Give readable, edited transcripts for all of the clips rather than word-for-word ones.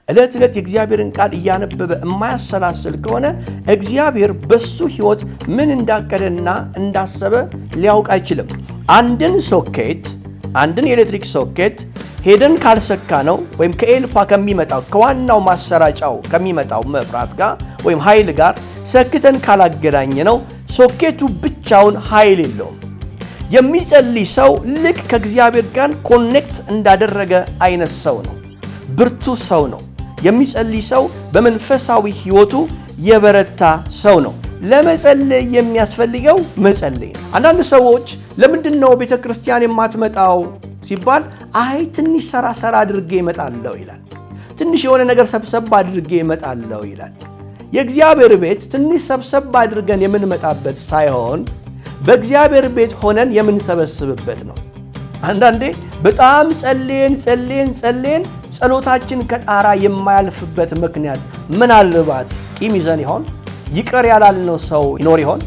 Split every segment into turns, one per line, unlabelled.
እለት የእግዚአብሔርን ቃል እያነበበ የማያሰላስል ከሆነ እግዚአብሔር በሱ ህይወት ምን እንዳቀደና እንዳሰበ ሊያውቅ አይችልም። አንድን የኤሌክትሪክ ሶኬት ሄደን ካልሰካ ነው ወይም ከኤልፓ ከሚመጣው ከዋናው ማሰራጫው ከሚመጣው መብራት ጋር ወይም ኃይል ጋር ሰክተን ካላገናኘ ነው ሶኬቱ ብቻውን ኃይል የለውም። የሚጸልይ ሰው ልክ ከእግዚአብሔር ጋር ኮኔክት እንዳደረገ አይነት ሰው ነው። ብርቱ ሰው ነው። የሚጸልይ ሰው በመንፈሳዊ ህይወቱ የበረታ ሰው ነው። ለመጸለይ የሚያስፈልገው መጸለይ ነው። አንዳንድ ሰዎች ለምንድነው ቤተክርስቲያን የማትመጣው ሲባል ትንሽ ሰራ አድርጌ እመጣለሁ ይላል። ትንሽ የሆነ ነገር ሰብሰብ አድርጌ እመጣለሁ ይላል። የእግዚአብሔር ቤት ትንሽ ሰብሰብ አድርገን የምንመጣበት ሳይሆን በእግዚአብሔር ቤት ሆነን የምንሰበስብበት ነው። አንዳንዴ በጣም ጸልየን ጸሎታችን ከጣራ የማያልፍበት ምክንያት ምናልባት ቂም ይዘን ይሆን? ይቅር ያላልነው ሰው ይኖር ይሆን?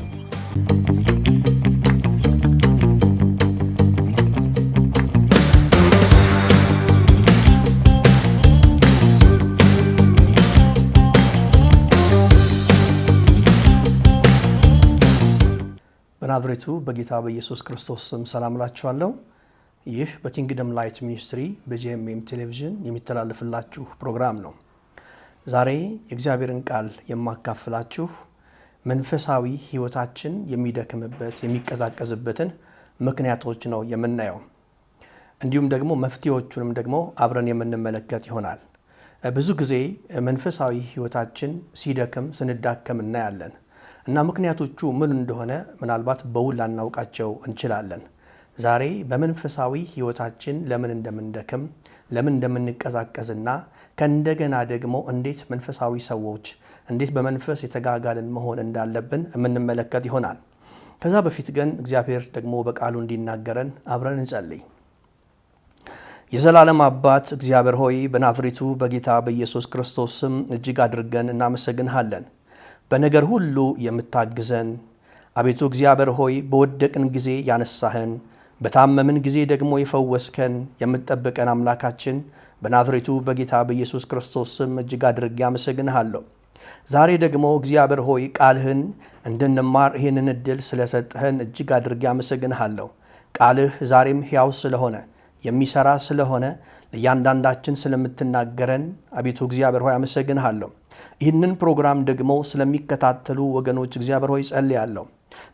በናዝሬቱ በጌታ በኢየሱስ ክርስቶስ ስም ሰላም እላችኋለሁ። ይህ በኪንግደም ላይት ሚኒስትሪ በጂኤምኤም ቴሌቪዥን የሚተላለፍላችሁ ፕሮግራም ነው። ዛሬ የእግዚአብሔርን ቃል የማካፍላችሁ መንፈሳዊ ህይወታችን የሚደክምበት የሚቀዛቀዝበትን ምክንያቶች ነው የምናየው። እንዲሁም ደግሞ መፍትሄዎቹንም ደግሞ አብረን የምንመለከት ይሆናል። ብዙ ጊዜ መንፈሳዊ ህይወታችን ሲደክም ስንዳከም እናያለን እና ምክንያቶቹ ምን እንደሆነ ምናልባት በውል ላናውቃቸው እንችላለን። ዛሬ በመንፈሳዊ ህይወታችን ለምን እንደምንደክም ለምን እንደምንቀዛቀዝና ከእንደገና ደግሞ እንዴት መንፈሳዊ ሰዎች እንዴት በመንፈስ የተጋጋልን መሆን እንዳለብን የምንመለከት ይሆናል። ከዛ በፊት ግን እግዚአብሔር ደግሞ በቃሉ እንዲናገረን አብረን እንጸልይ። የዘላለም አባት እግዚአብሔር ሆይ በናዝሬቱ በጌታ በኢየሱስ ክርስቶስ ስም እጅግ አድርገን እናመሰግንሃለን። በነገር ሁሉ የምታግዘን አቤቱ እግዚአብሔር ሆይ በወደቅን ጊዜ ያነሳህን በታመምን ጊዜ ደግሞ የፈወስከን የምትጠብቀን አምላካችን በናዝሬቱ በጌታ በኢየሱስ ክርስቶስ ስም እጅግ አድርጌ አመሰግንሃለሁ። ዛሬ ደግሞ እግዚአብሔር ሆይ ቃልህን እንድንማር ይህንን ዕድል ስለሰጠህን እጅግ አድርጌ አመሰግንሃለሁ። ቃልህ ዛሬም ሕያው ስለሆነ የሚሰራ ስለሆነ ለእያንዳንዳችን ስለምትናገረን አቤቱ እግዚአብሔር ሆይ አመሰግንሃለሁ። ይህንን ፕሮግራም ደግሞ ስለሚከታተሉ ወገኖች እግዚአብሔር ሆይ ጸልያለሁ።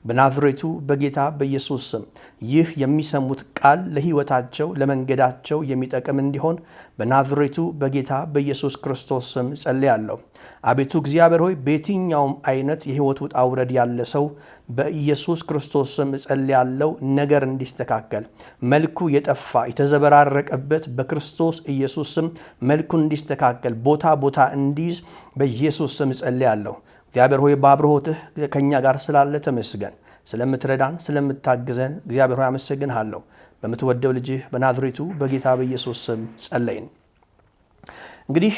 በናዝሬቱ በጌታ በኢየሱስ ስም ይህ የሚሰሙት ቃል ለህይወታቸው ለመንገዳቸው የሚጠቅም እንዲሆን በናዝሬቱ በጌታ በኢየሱስ ክርስቶስ ስም ጸልያለሁ። አቤቱ እግዚአብሔር ሆይ በየትኛውም አይነት የህይወት ውጣ ውረድ ያለ ሰው በኢየሱስ ክርስቶስ ስም ጸልያለሁ ነገር እንዲስተካከል መልኩ የጠፋ የተዘበራረቀበት በክርስቶስ ኢየሱስ ስም መልኩ እንዲስተካከል ቦታ እንዲይዝ በኢየሱስ ስም ጸልያለሁ። እግዚአብሔር ሆይ በአብርሆትህ ከኛ ጋር ስላለ ተመስገን። ስለምትረዳን ስለምታግዘን እግዚአብሔር ሆይ አመሰግንሃለሁ። በምትወደው ልጅህ በናዝሬቱ በጌታ በኢየሱስ ስም ጸለይን። እንግዲህ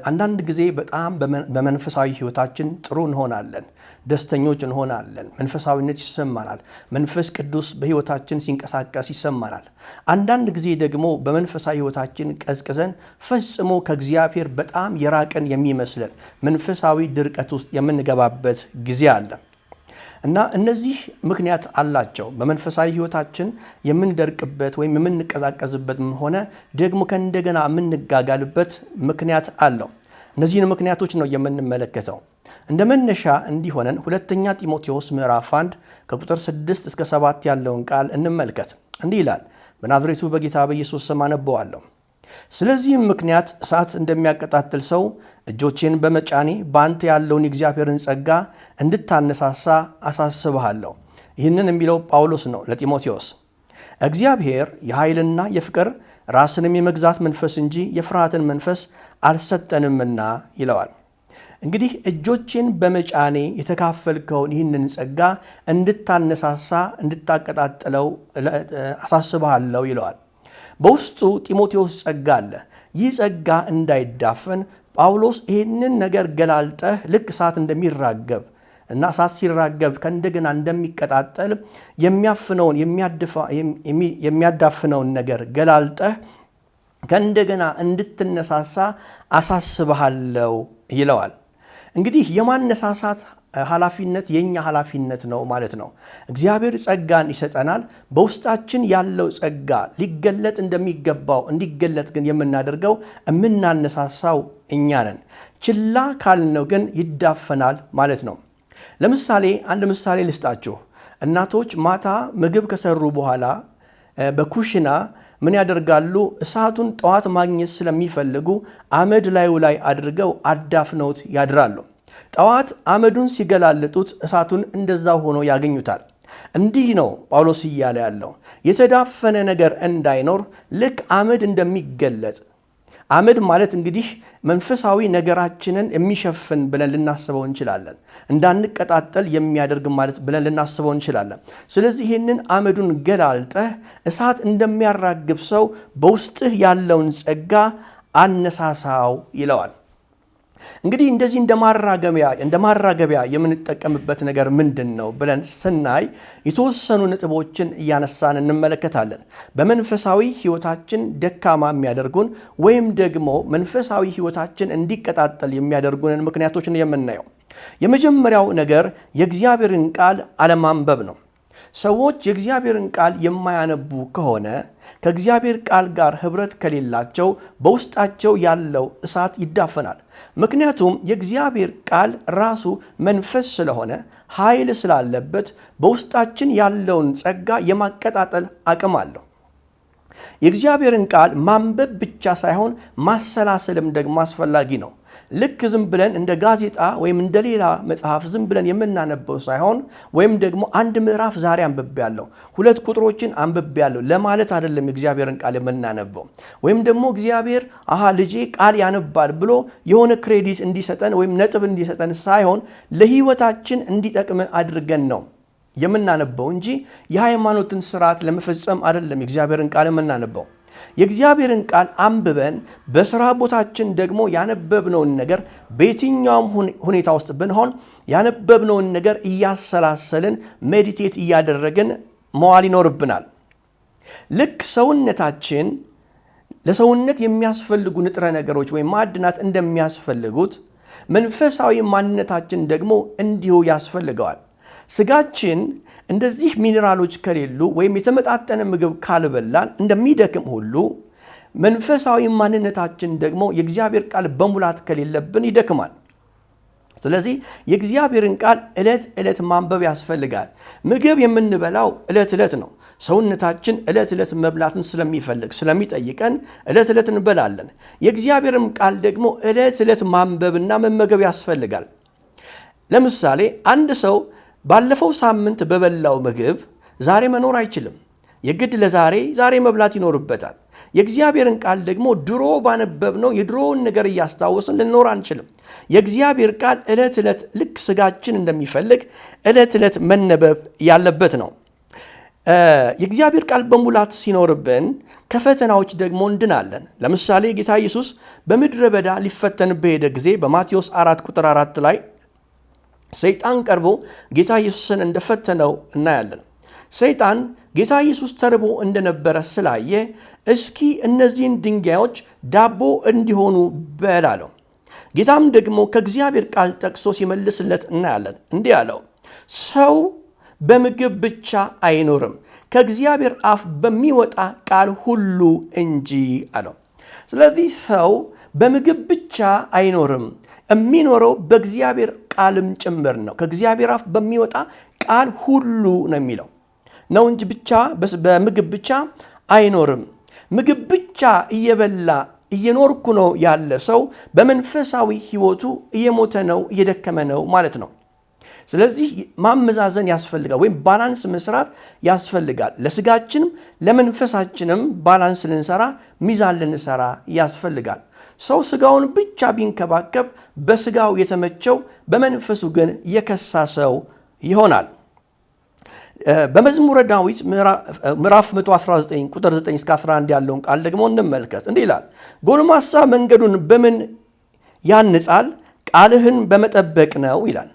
አንዳንድ ጊዜ በጣም በመንፈሳዊ ህይወታችን ጥሩ እንሆናለን፣ ደስተኞች እንሆናለን፣ መንፈሳዊነት ይሰማናል፣ መንፈስ ቅዱስ በህይወታችን ሲንቀሳቀስ ይሰማናል። አንዳንድ ጊዜ ደግሞ በመንፈሳዊ ህይወታችን ቀዝቅዘን ፈጽሞ ከእግዚአብሔር በጣም የራቀን የሚመስለን መንፈሳዊ ድርቀት ውስጥ የምንገባበት ጊዜ አለ እና እነዚህ ምክንያት አላቸው። በመንፈሳዊ ህይወታችን የምንደርቅበት ወይም የምንቀዛቀዝበት ሆነ ደግሞ ከእንደገና የምንጋጋልበት ምክንያት አለው። እነዚህን ምክንያቶች ነው የምንመለከተው። እንደ መነሻ እንዲሆነን ሁለተኛ ጢሞቴዎስ ምዕራፍ 1 ከቁጥር 6 እስከ 7 ያለውን ቃል እንመልከት። እንዲህ ይላል። በናዝሬቱ በጌታ በኢየሱስ ስም አነበዋለሁ። ስለዚህም ምክንያት እሳት እንደሚያቀጣጥል ሰው እጆቼን በመጫኔ በአንተ ያለውን የእግዚአብሔርን ጸጋ እንድታነሳሳ አሳስብሃለሁ። ይህንን የሚለው ጳውሎስ ነው ለጢሞቴዎስ። እግዚአብሔር የኃይልና የፍቅር ራስንም የመግዛት መንፈስ እንጂ የፍርሃትን መንፈስ አልሰጠንምና ይለዋል። እንግዲህ እጆቼን በመጫኔ የተካፈልከውን ይህንን ጸጋ እንድታነሳሳ እንድታቀጣጥለው አሳስብሃለሁ ይለዋል። በውስጡ ጢሞቴዎስ ጸጋ አለ። ይህ ጸጋ እንዳይዳፈን ጳውሎስ ይህንን ነገር ገላልጠህ ልክ እሳት እንደሚራገብ እና እሳት ሲራገብ ከእንደገና እንደሚቀጣጠል የሚያዳፍነውን ነገር ገላልጠህ ከእንደገና እንድትነሳሳ አሳስብሃለሁ ይለዋል። እንግዲህ የማነሳሳት ኃላፊነት የኛ ኃላፊነት ነው ማለት ነው። እግዚአብሔር ጸጋን ይሰጠናል። በውስጣችን ያለው ጸጋ ሊገለጥ እንደሚገባው እንዲገለጥ ግን የምናደርገው የምናነሳሳው እኛ ነን። ችላ ካልነው ግን ይዳፈናል ማለት ነው። ለምሳሌ አንድ ምሳሌ ልስጣችሁ። እናቶች ማታ ምግብ ከሰሩ በኋላ በኩሽና ምን ያደርጋሉ? እሳቱን ጠዋት ማግኘት ስለሚፈልጉ አመድ ላዩ ላይ አድርገው አዳፍነውት ያድራሉ። ጠዋት አመዱን ሲገላልጡት እሳቱን እንደዛው ሆኖ ያገኙታል። እንዲህ ነው ጳውሎስ እያለ ያለው። የተዳፈነ ነገር እንዳይኖር ልክ አመድ እንደሚገለጥ፣ አመድ ማለት እንግዲህ መንፈሳዊ ነገራችንን የሚሸፍን ብለን ልናስበው እንችላለን። እንዳንቀጣጠል የሚያደርግ ማለት ብለን ልናስበው እንችላለን። ስለዚህ ይህንን አመዱን ገላልጠህ እሳት እንደሚያራግብ ሰው በውስጥህ ያለውን ጸጋ አነሳሳው ይለዋል። እንግዲህ እንደዚህ እንደ ማራገቢያ የምንጠቀምበት ነገር ምንድን ነው ብለን ስናይ የተወሰኑ ነጥቦችን እያነሳን እንመለከታለን። በመንፈሳዊ ሕይወታችን ደካማ የሚያደርጉን ወይም ደግሞ መንፈሳዊ ሕይወታችን እንዲቀጣጠል የሚያደርጉንን ምክንያቶች ነው የምናየው። የመጀመሪያው ነገር የእግዚአብሔርን ቃል አለማንበብ ነው። ሰዎች የእግዚአብሔርን ቃል የማያነቡ ከሆነ ከእግዚአብሔር ቃል ጋር ኅብረት ከሌላቸው በውስጣቸው ያለው እሳት ይዳፈናል። ምክንያቱም የእግዚአብሔር ቃል ራሱ መንፈስ ስለሆነ ኃይል ስላለበት በውስጣችን ያለውን ጸጋ የማቀጣጠል አቅም አለው። የእግዚአብሔርን ቃል ማንበብ ብቻ ሳይሆን ማሰላሰልም ደግሞ አስፈላጊ ነው። ልክ ዝም ብለን እንደ ጋዜጣ ወይም እንደ ሌላ መጽሐፍ ዝም ብለን የምናነበው ሳይሆን ወይም ደግሞ አንድ ምዕራፍ ዛሬ አንብቤያለሁ፣ 2 ቁጥሮችን አንብቤያለሁ ለማለት አይደለም የእግዚአብሔርን ቃል የምናነበው። ወይም ደግሞ እግዚአብሔር ልጄ ቃል ያነባል ብሎ የሆነ ክሬዲት እንዲሰጠን ወይም ነጥብ እንዲሰጠን ሳይሆን ለሕይወታችን እንዲጠቅም አድርገን ነው የምናነበው እንጂ የሃይማኖትን ስርዓት ለመፈጸም አይደለም የእግዚአብሔርን ቃል የምናነበው። የእግዚአብሔርን ቃል አንብበን በስራ ቦታችን ደግሞ ያነበብነውን ነገር በየትኛውም ሁኔታ ውስጥ ብንሆን ያነበብነውን ነገር እያሰላሰልን ሜዲቴት እያደረግን መዋል ይኖርብናል። ልክ ሰውነታችን ለሰውነት የሚያስፈልጉ ንጥረ ነገሮች ወይም ማዕድናት እንደሚያስፈልጉት መንፈሳዊ ማንነታችን ደግሞ እንዲሁ ያስፈልገዋል። ስጋችን እንደዚህ ሚነራሎች ከሌሉ ወይም የተመጣጠነ ምግብ ካልበላን እንደሚደክም ሁሉ መንፈሳዊ ማንነታችን ደግሞ የእግዚአብሔር ቃል በሙላት ከሌለብን ይደክማል። ስለዚህ የእግዚአብሔርን ቃል ዕለት ዕለት ማንበብ ያስፈልጋል። ምግብ የምንበላው ዕለት ዕለት ነው። ሰውነታችን ዕለት ዕለት መብላትን ስለሚጠይቀን ዕለት ዕለት እንበላለን። የእግዚአብሔርን ቃል ደግሞ ዕለት ዕለት ማንበብና መመገብ ያስፈልጋል። ለምሳሌ አንድ ሰው ባለፈው ሳምንት በበላው ምግብ ዛሬ መኖር አይችልም። የግድ ዛሬ መብላት ይኖርበታል። የእግዚአብሔርን ቃል ደግሞ ድሮ ባነበብነው የድሮውን ነገር እያስታወስን ልንኖር አንችልም። የእግዚአብሔር ቃል ዕለት ዕለት ልክ ስጋችን እንደሚፈልግ ዕለት ዕለት መነበብ ያለበት ነው። የእግዚአብሔር ቃል በሙላት ሲኖርብን ከፈተናዎች ደግሞ እንድናለን። ለምሳሌ ጌታ ኢየሱስ በምድረ በዳ ሊፈተን በሄደ ጊዜ በማቴዎስ 4 ቁጥር 4 ላይ ሰይጣን ቀርቦ ጌታ ኢየሱስን እንደፈተነው እናያለን። ሰይጣን ጌታ ኢየሱስ ተርቦ እንደነበረ ስላየ እስኪ እነዚህን ድንጋዮች ዳቦ እንዲሆኑ በል አለው። ጌታም ደግሞ ከእግዚአብሔር ቃል ጠቅሶ ሲመልስለት እናያለን። እንዲህ አለው፣ ሰው በምግብ ብቻ አይኖርም ከእግዚአብሔር አፍ በሚወጣ ቃል ሁሉ እንጂ አለው። ስለዚህ ሰው በምግብ ብቻ አይኖርም፣ የሚኖረው በእግዚአብሔር ቃልም ጭምር ነው። ከእግዚአብሔር አፍ በሚወጣ ቃል ሁሉ ነው የሚለው ነው እንጂ በምግብ ብቻ አይኖርም። ምግብ ብቻ እየበላ እየኖርኩ ነው ያለ ሰው በመንፈሳዊ ሕይወቱ እየሞተ ነው፣ እየደከመ ነው ማለት ነው። ስለዚህ ማመዛዘን ያስፈልጋል፣ ወይም ባላንስ መስራት ያስፈልጋል። ለስጋችንም ለመንፈሳችንም ባላንስ ልንሰራ፣ ሚዛን ልንሰራ ያስፈልጋል። ሰው ስጋውን ብቻ ቢንከባከብ በስጋው የተመቸው በመንፈሱ ግን የከሳ ሰው ይሆናል። በመዝሙረ ዳዊት ምዕራፍ 119 ቁጥር 9 እስከ 11 ያለውን ቃል ደግሞ እንመልከት። እንዲህ ይላል፣ ጎልማሳ መንገዱን በምን ያንጻል? ቃልህን በመጠበቅ ነው ይላል።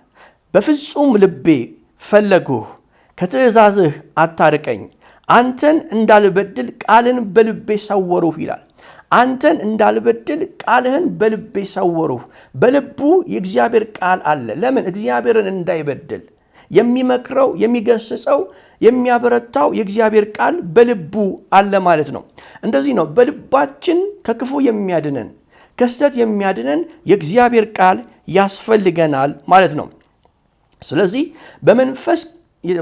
በፍጹም ልቤ ፈለግሁህ፣ ከትእዛዝህ አታርቀኝ። አንተን እንዳልበድል ቃልን በልቤ ሰወሩህ ይላል። አንተን እንዳልበድል ቃልህን በልቤ ሰወርሁ። በልቡ የእግዚአብሔር ቃል አለ። ለምን? እግዚአብሔርን እንዳይበድል የሚመክረው፣ የሚገስጸው፣ የሚያበረታው የእግዚአብሔር ቃል በልቡ አለ ማለት ነው። እንደዚህ ነው በልባችን ከክፉ የሚያድነን፣ ከስተት የሚያድነን የእግዚአብሔር ቃል ያስፈልገናል ማለት ነው። ስለዚህ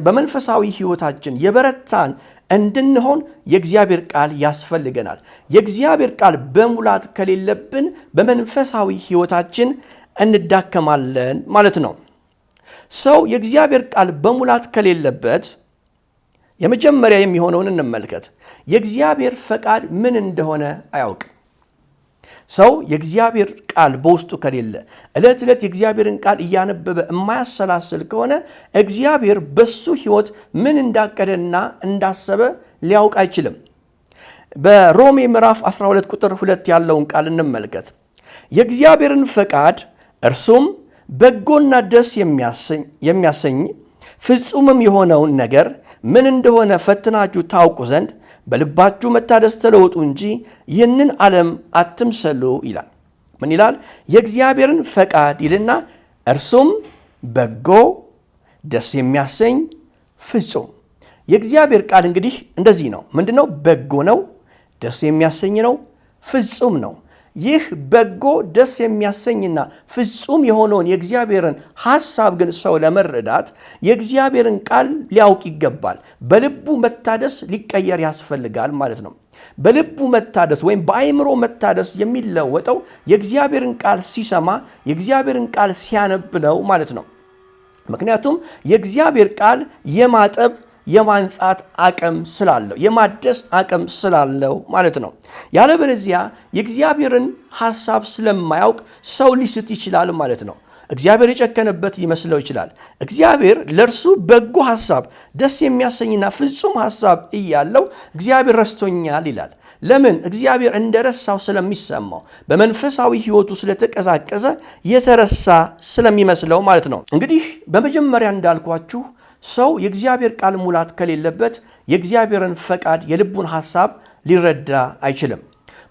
በመንፈሳዊ ሕይወታችን የበረታን እንድንሆን የእግዚአብሔር ቃል ያስፈልገናል። የእግዚአብሔር ቃል በሙላት ከሌለብን በመንፈሳዊ ሕይወታችን እንዳከማለን ማለት ነው። ሰው የእግዚአብሔር ቃል በሙላት ከሌለበት የመጀመሪያ የሚሆነውን እንመልከት። የእግዚአብሔር ፈቃድ ምን እንደሆነ አያውቅም። ሰው የእግዚአብሔር ቃል በውስጡ ከሌለ፣ ዕለት ዕለት የእግዚአብሔርን ቃል እያነበበ የማያሰላስል ከሆነ እግዚአብሔር በሱ ሕይወት ምን እንዳቀደና እንዳሰበ ሊያውቅ አይችልም። በሮሜ ምዕራፍ 12 ቁጥር 2 ያለውን ቃል እንመልከት። የእግዚአብሔርን ፈቃድ እርሱም በጎና ደስ የሚያሰኝ ፍጹምም የሆነውን ነገር ምን እንደሆነ ፈትናችሁ ታውቁ ዘንድ በልባችሁ መታደስ ተለወጡ እንጂ ይህንን ዓለም አትምሰሉ ይላል። ምን ይላል? የእግዚአብሔርን ፈቃድ ይልና እርሱም በጎ ደስ የሚያሰኝ ፍጹም። የእግዚአብሔር ቃል እንግዲህ እንደዚህ ነው። ምንድነው? በጎ ነው፣ ደስ የሚያሰኝ ነው፣ ፍጹም ነው። ይህ በጎ ደስ የሚያሰኝና ፍጹም የሆነውን የእግዚአብሔርን ሐሳብ ግን ሰው ለመረዳት የእግዚአብሔርን ቃል ሊያውቅ ይገባል። በልቡ መታደስ ሊቀየር ያስፈልጋል ማለት ነው። በልቡ መታደስ ወይም በአእምሮ መታደስ የሚለወጠው የእግዚአብሔርን ቃል ሲሰማ፣ የእግዚአብሔርን ቃል ሲያነብ ነው ማለት ነው። ምክንያቱም የእግዚአብሔር ቃል የማጠብ የማንጻት አቅም ስላለው፣ የማደስ አቅም ስላለው ማለት ነው። ያለበለዚያ የእግዚአብሔርን ሐሳብ ስለማያውቅ ሰው ሊስት ይችላል ማለት ነው። እግዚአብሔር የጨከነበት ሊመስለው ይችላል። እግዚአብሔር ለእርሱ በጎ ሐሳብ፣ ደስ የሚያሰኝና ፍጹም ሐሳብ እያለው እግዚአብሔር ረስቶኛል ይላል። ለምን? እግዚአብሔር እንደረሳው ስለሚሰማው፣ በመንፈሳዊ ሕይወቱ ስለተቀዛቀዘ የተረሳ ስለሚመስለው ማለት ነው። እንግዲህ በመጀመሪያ እንዳልኳችሁ ሰው የእግዚአብሔር ቃል ሙላት ከሌለበት የእግዚአብሔርን ፈቃድ፣ የልቡን ሐሳብ ሊረዳ አይችልም።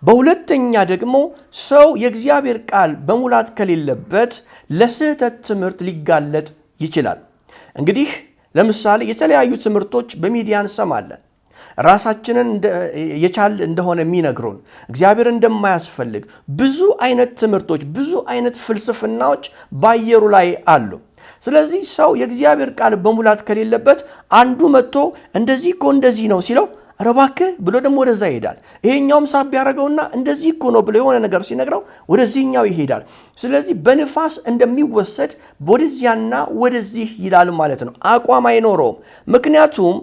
በሁለተኛ ደግሞ ሰው የእግዚአብሔር ቃል በሙላት ከሌለበት ለስህተት ትምህርት ሊጋለጥ ይችላል። እንግዲህ ለምሳሌ የተለያዩ ትምህርቶች በሚዲያ እንሰማለን። ራሳችንን የቻል እንደሆነ የሚነግሩን፣ እግዚአብሔር እንደማያስፈልግ ብዙ አይነት ትምህርቶች፣ ብዙ አይነት ፍልስፍናዎች በአየሩ ላይ አሉ። ስለዚህ ሰው የእግዚአብሔር ቃል በሙላት ከሌለበት አንዱ መጥቶ እንደዚህ እኮ እንደዚህ ነው ሲለው ኧረ እባክህ ብሎ ደግሞ ወደዛ ይሄዳል። ይሄኛውም ሳብ ያደረገውና እንደዚህ እኮ ነው ብሎ የሆነ ነገር ሲነግረው ወደዚህኛው ይሄዳል። ስለዚህ በንፋስ እንደሚወሰድ ወደዚያና ወደዚህ ይላል ማለት ነው። አቋም አይኖረውም። ምክንያቱም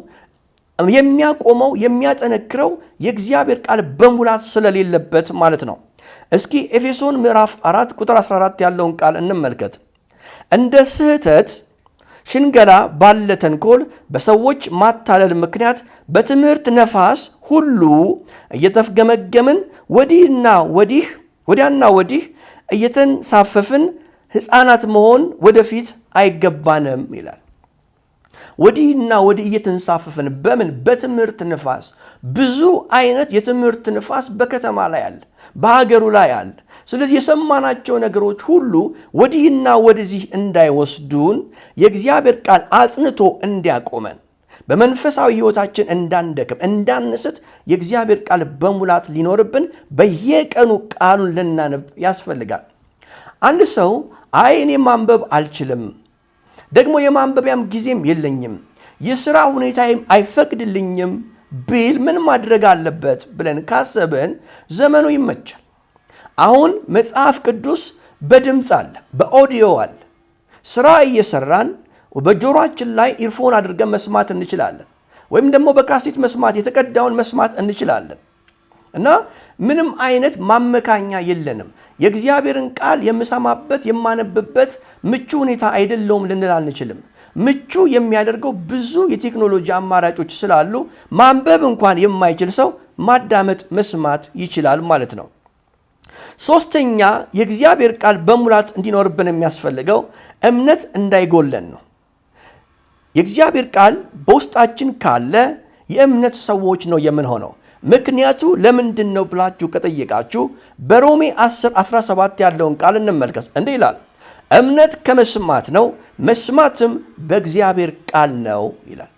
የሚያቆመው የሚያጠነክረው የእግዚአብሔር ቃል በሙላት ስለሌለበት ማለት ነው። እስኪ ኤፌሶን ምዕራፍ 4 ቁጥር 14 ያለውን ቃል እንመልከት። እንደ ስህተት ሽንገላ ባለ ተንኮል በሰዎች ማታለል ምክንያት በትምህርት ነፋስ ሁሉ እየተፍገመገምን ወዲያና ወዲህ እየተንሳፈፍን ሕፃናት መሆን ወደፊት አይገባንም ይላል። ወዲህና ወዲህ እየተንሳፈፍን በምን? በትምህርት ንፋስ። ብዙ አይነት የትምህርት ንፋስ በከተማ ላይ አለ፣ በሀገሩ ላይ አለ። ስለዚህ የሰማናቸው ነገሮች ሁሉ ወዲህና ወደዚህ እንዳይወስዱን የእግዚአብሔር ቃል አጽንቶ እንዲያቆመን፣ በመንፈሳዊ ሕይወታችን እንዳንደክም እንዳንስት የእግዚአብሔር ቃል በሙላት ሊኖርብን በየቀኑ ቃሉን ልናነብ ያስፈልጋል። አንድ ሰው አይ እኔ ማንበብ አልችልም፣ ደግሞ የማንበቢያም ጊዜም የለኝም፣ የሥራ ሁኔታዬም አይፈቅድልኝም ቢል ምን ማድረግ አለበት ብለን ካሰብን ዘመኑ ይመቻል። አሁን መጽሐፍ ቅዱስ በድምፅ አለ፣ በኦዲዮ አለ። ሥራ እየሰራን በጆሮአችን ላይ ኢርፎን አድርገን መስማት እንችላለን፣ ወይም ደግሞ በካሴት መስማት የተቀዳውን መስማት እንችላለን። እና ምንም አይነት ማመካኛ የለንም። የእግዚአብሔርን ቃል የምሰማበት የማነብበት ምቹ ሁኔታ አይደለውም ልንል አንችልም። ምቹ የሚያደርገው ብዙ የቴክኖሎጂ አማራጮች ስላሉ ማንበብ እንኳን የማይችል ሰው ማዳመጥ መስማት ይችላል ማለት ነው። ሶስተኛ የእግዚአብሔር ቃል በሙላት እንዲኖርብን የሚያስፈልገው እምነት እንዳይጎለን ነው። የእግዚአብሔር ቃል በውስጣችን ካለ የእምነት ሰዎች ነው የምንሆነው። ምክንያቱ ለምንድን ነው ብላችሁ ከጠየቃችሁ በሮሜ 10:17 ያለውን ቃል እንመልከት። እንዲህ ይላል፣ እምነት ከመስማት ነው፣ መስማትም በእግዚአብሔር ቃል ነው ይላል።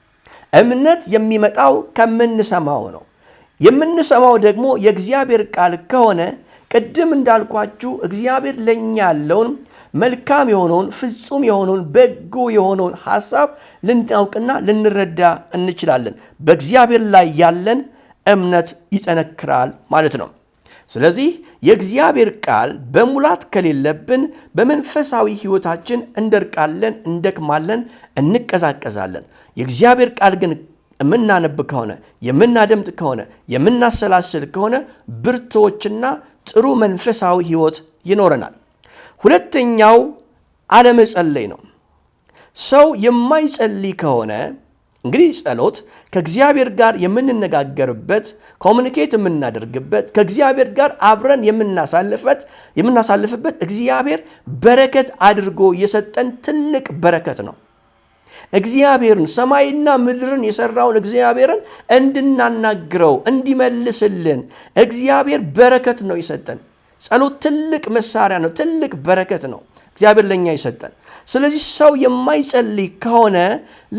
እምነት የሚመጣው ከምንሰማው ነው። የምንሰማው ደግሞ የእግዚአብሔር ቃል ከሆነ ቅድም እንዳልኳችሁ እግዚአብሔር ለኛ ያለውን መልካም የሆነውን ፍጹም የሆነውን በጎ የሆነውን ሐሳብ ልናውቅና ልንረዳ እንችላለን። በእግዚአብሔር ላይ ያለን እምነት ይጠነክራል ማለት ነው። ስለዚህ የእግዚአብሔር ቃል በሙላት ከሌለብን በመንፈሳዊ ሕይወታችን እንደርቃለን፣ እንደክማለን፣ እንቀዛቀዛለን። የእግዚአብሔር ቃል ግን የምናነብ ከሆነ የምናደምጥ ከሆነ የምናሰላስል ከሆነ ብርቶችና ጥሩ መንፈሳዊ ሕይወት ይኖረናል። ሁለተኛው አለመጸለይ ነው። ሰው የማይጸልይ ከሆነ እንግዲህ ጸሎት ከእግዚአብሔር ጋር የምንነጋገርበት ኮሙኒኬት የምናደርግበት ከእግዚአብሔር ጋር አብረን የምናሳልፍበት እግዚአብሔር በረከት አድርጎ የሰጠን ትልቅ በረከት ነው። እግዚአብሔርን ሰማይና ምድርን የሰራውን እግዚአብሔርን እንድናናግረው እንዲመልስልን እግዚአብሔር በረከት ነው የሰጠን። ጸሎት ትልቅ መሳሪያ ነው፣ ትልቅ በረከት ነው እግዚአብሔር ለኛ የሰጠን። ስለዚህ ሰው የማይጸልይ ከሆነ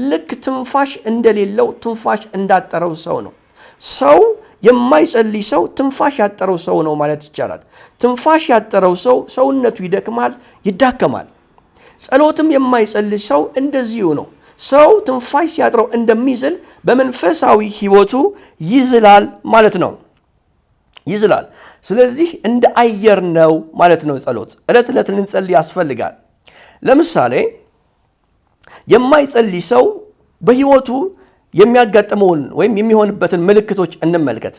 ልክ ትንፋሽ እንደሌለው ትንፋሽ እንዳጠረው ሰው ነው። ሰው የማይጸልይ ሰው ትንፋሽ ያጠረው ሰው ነው ማለት ይቻላል። ትንፋሽ ያጠረው ሰው ሰውነቱ ይደክማል፣ ይዳከማል። ጸሎትም የማይጸልይ ሰው እንደዚሁ ነው። ሰው ትንፋሽ ሲያጥረው እንደሚዝል በመንፈሳዊ ሕይወቱ ይዝላል ማለት ነው። ይዝላል። ስለዚህ እንደ አየር ነው ማለት ነው ጸሎት። ዕለት ዕለት ልንጸልይ ያስፈልጋል። ለምሳሌ የማይጸልይ ሰው በሕይወቱ የሚያጋጥመውን ወይም የሚሆንበትን ምልክቶች እንመልከት።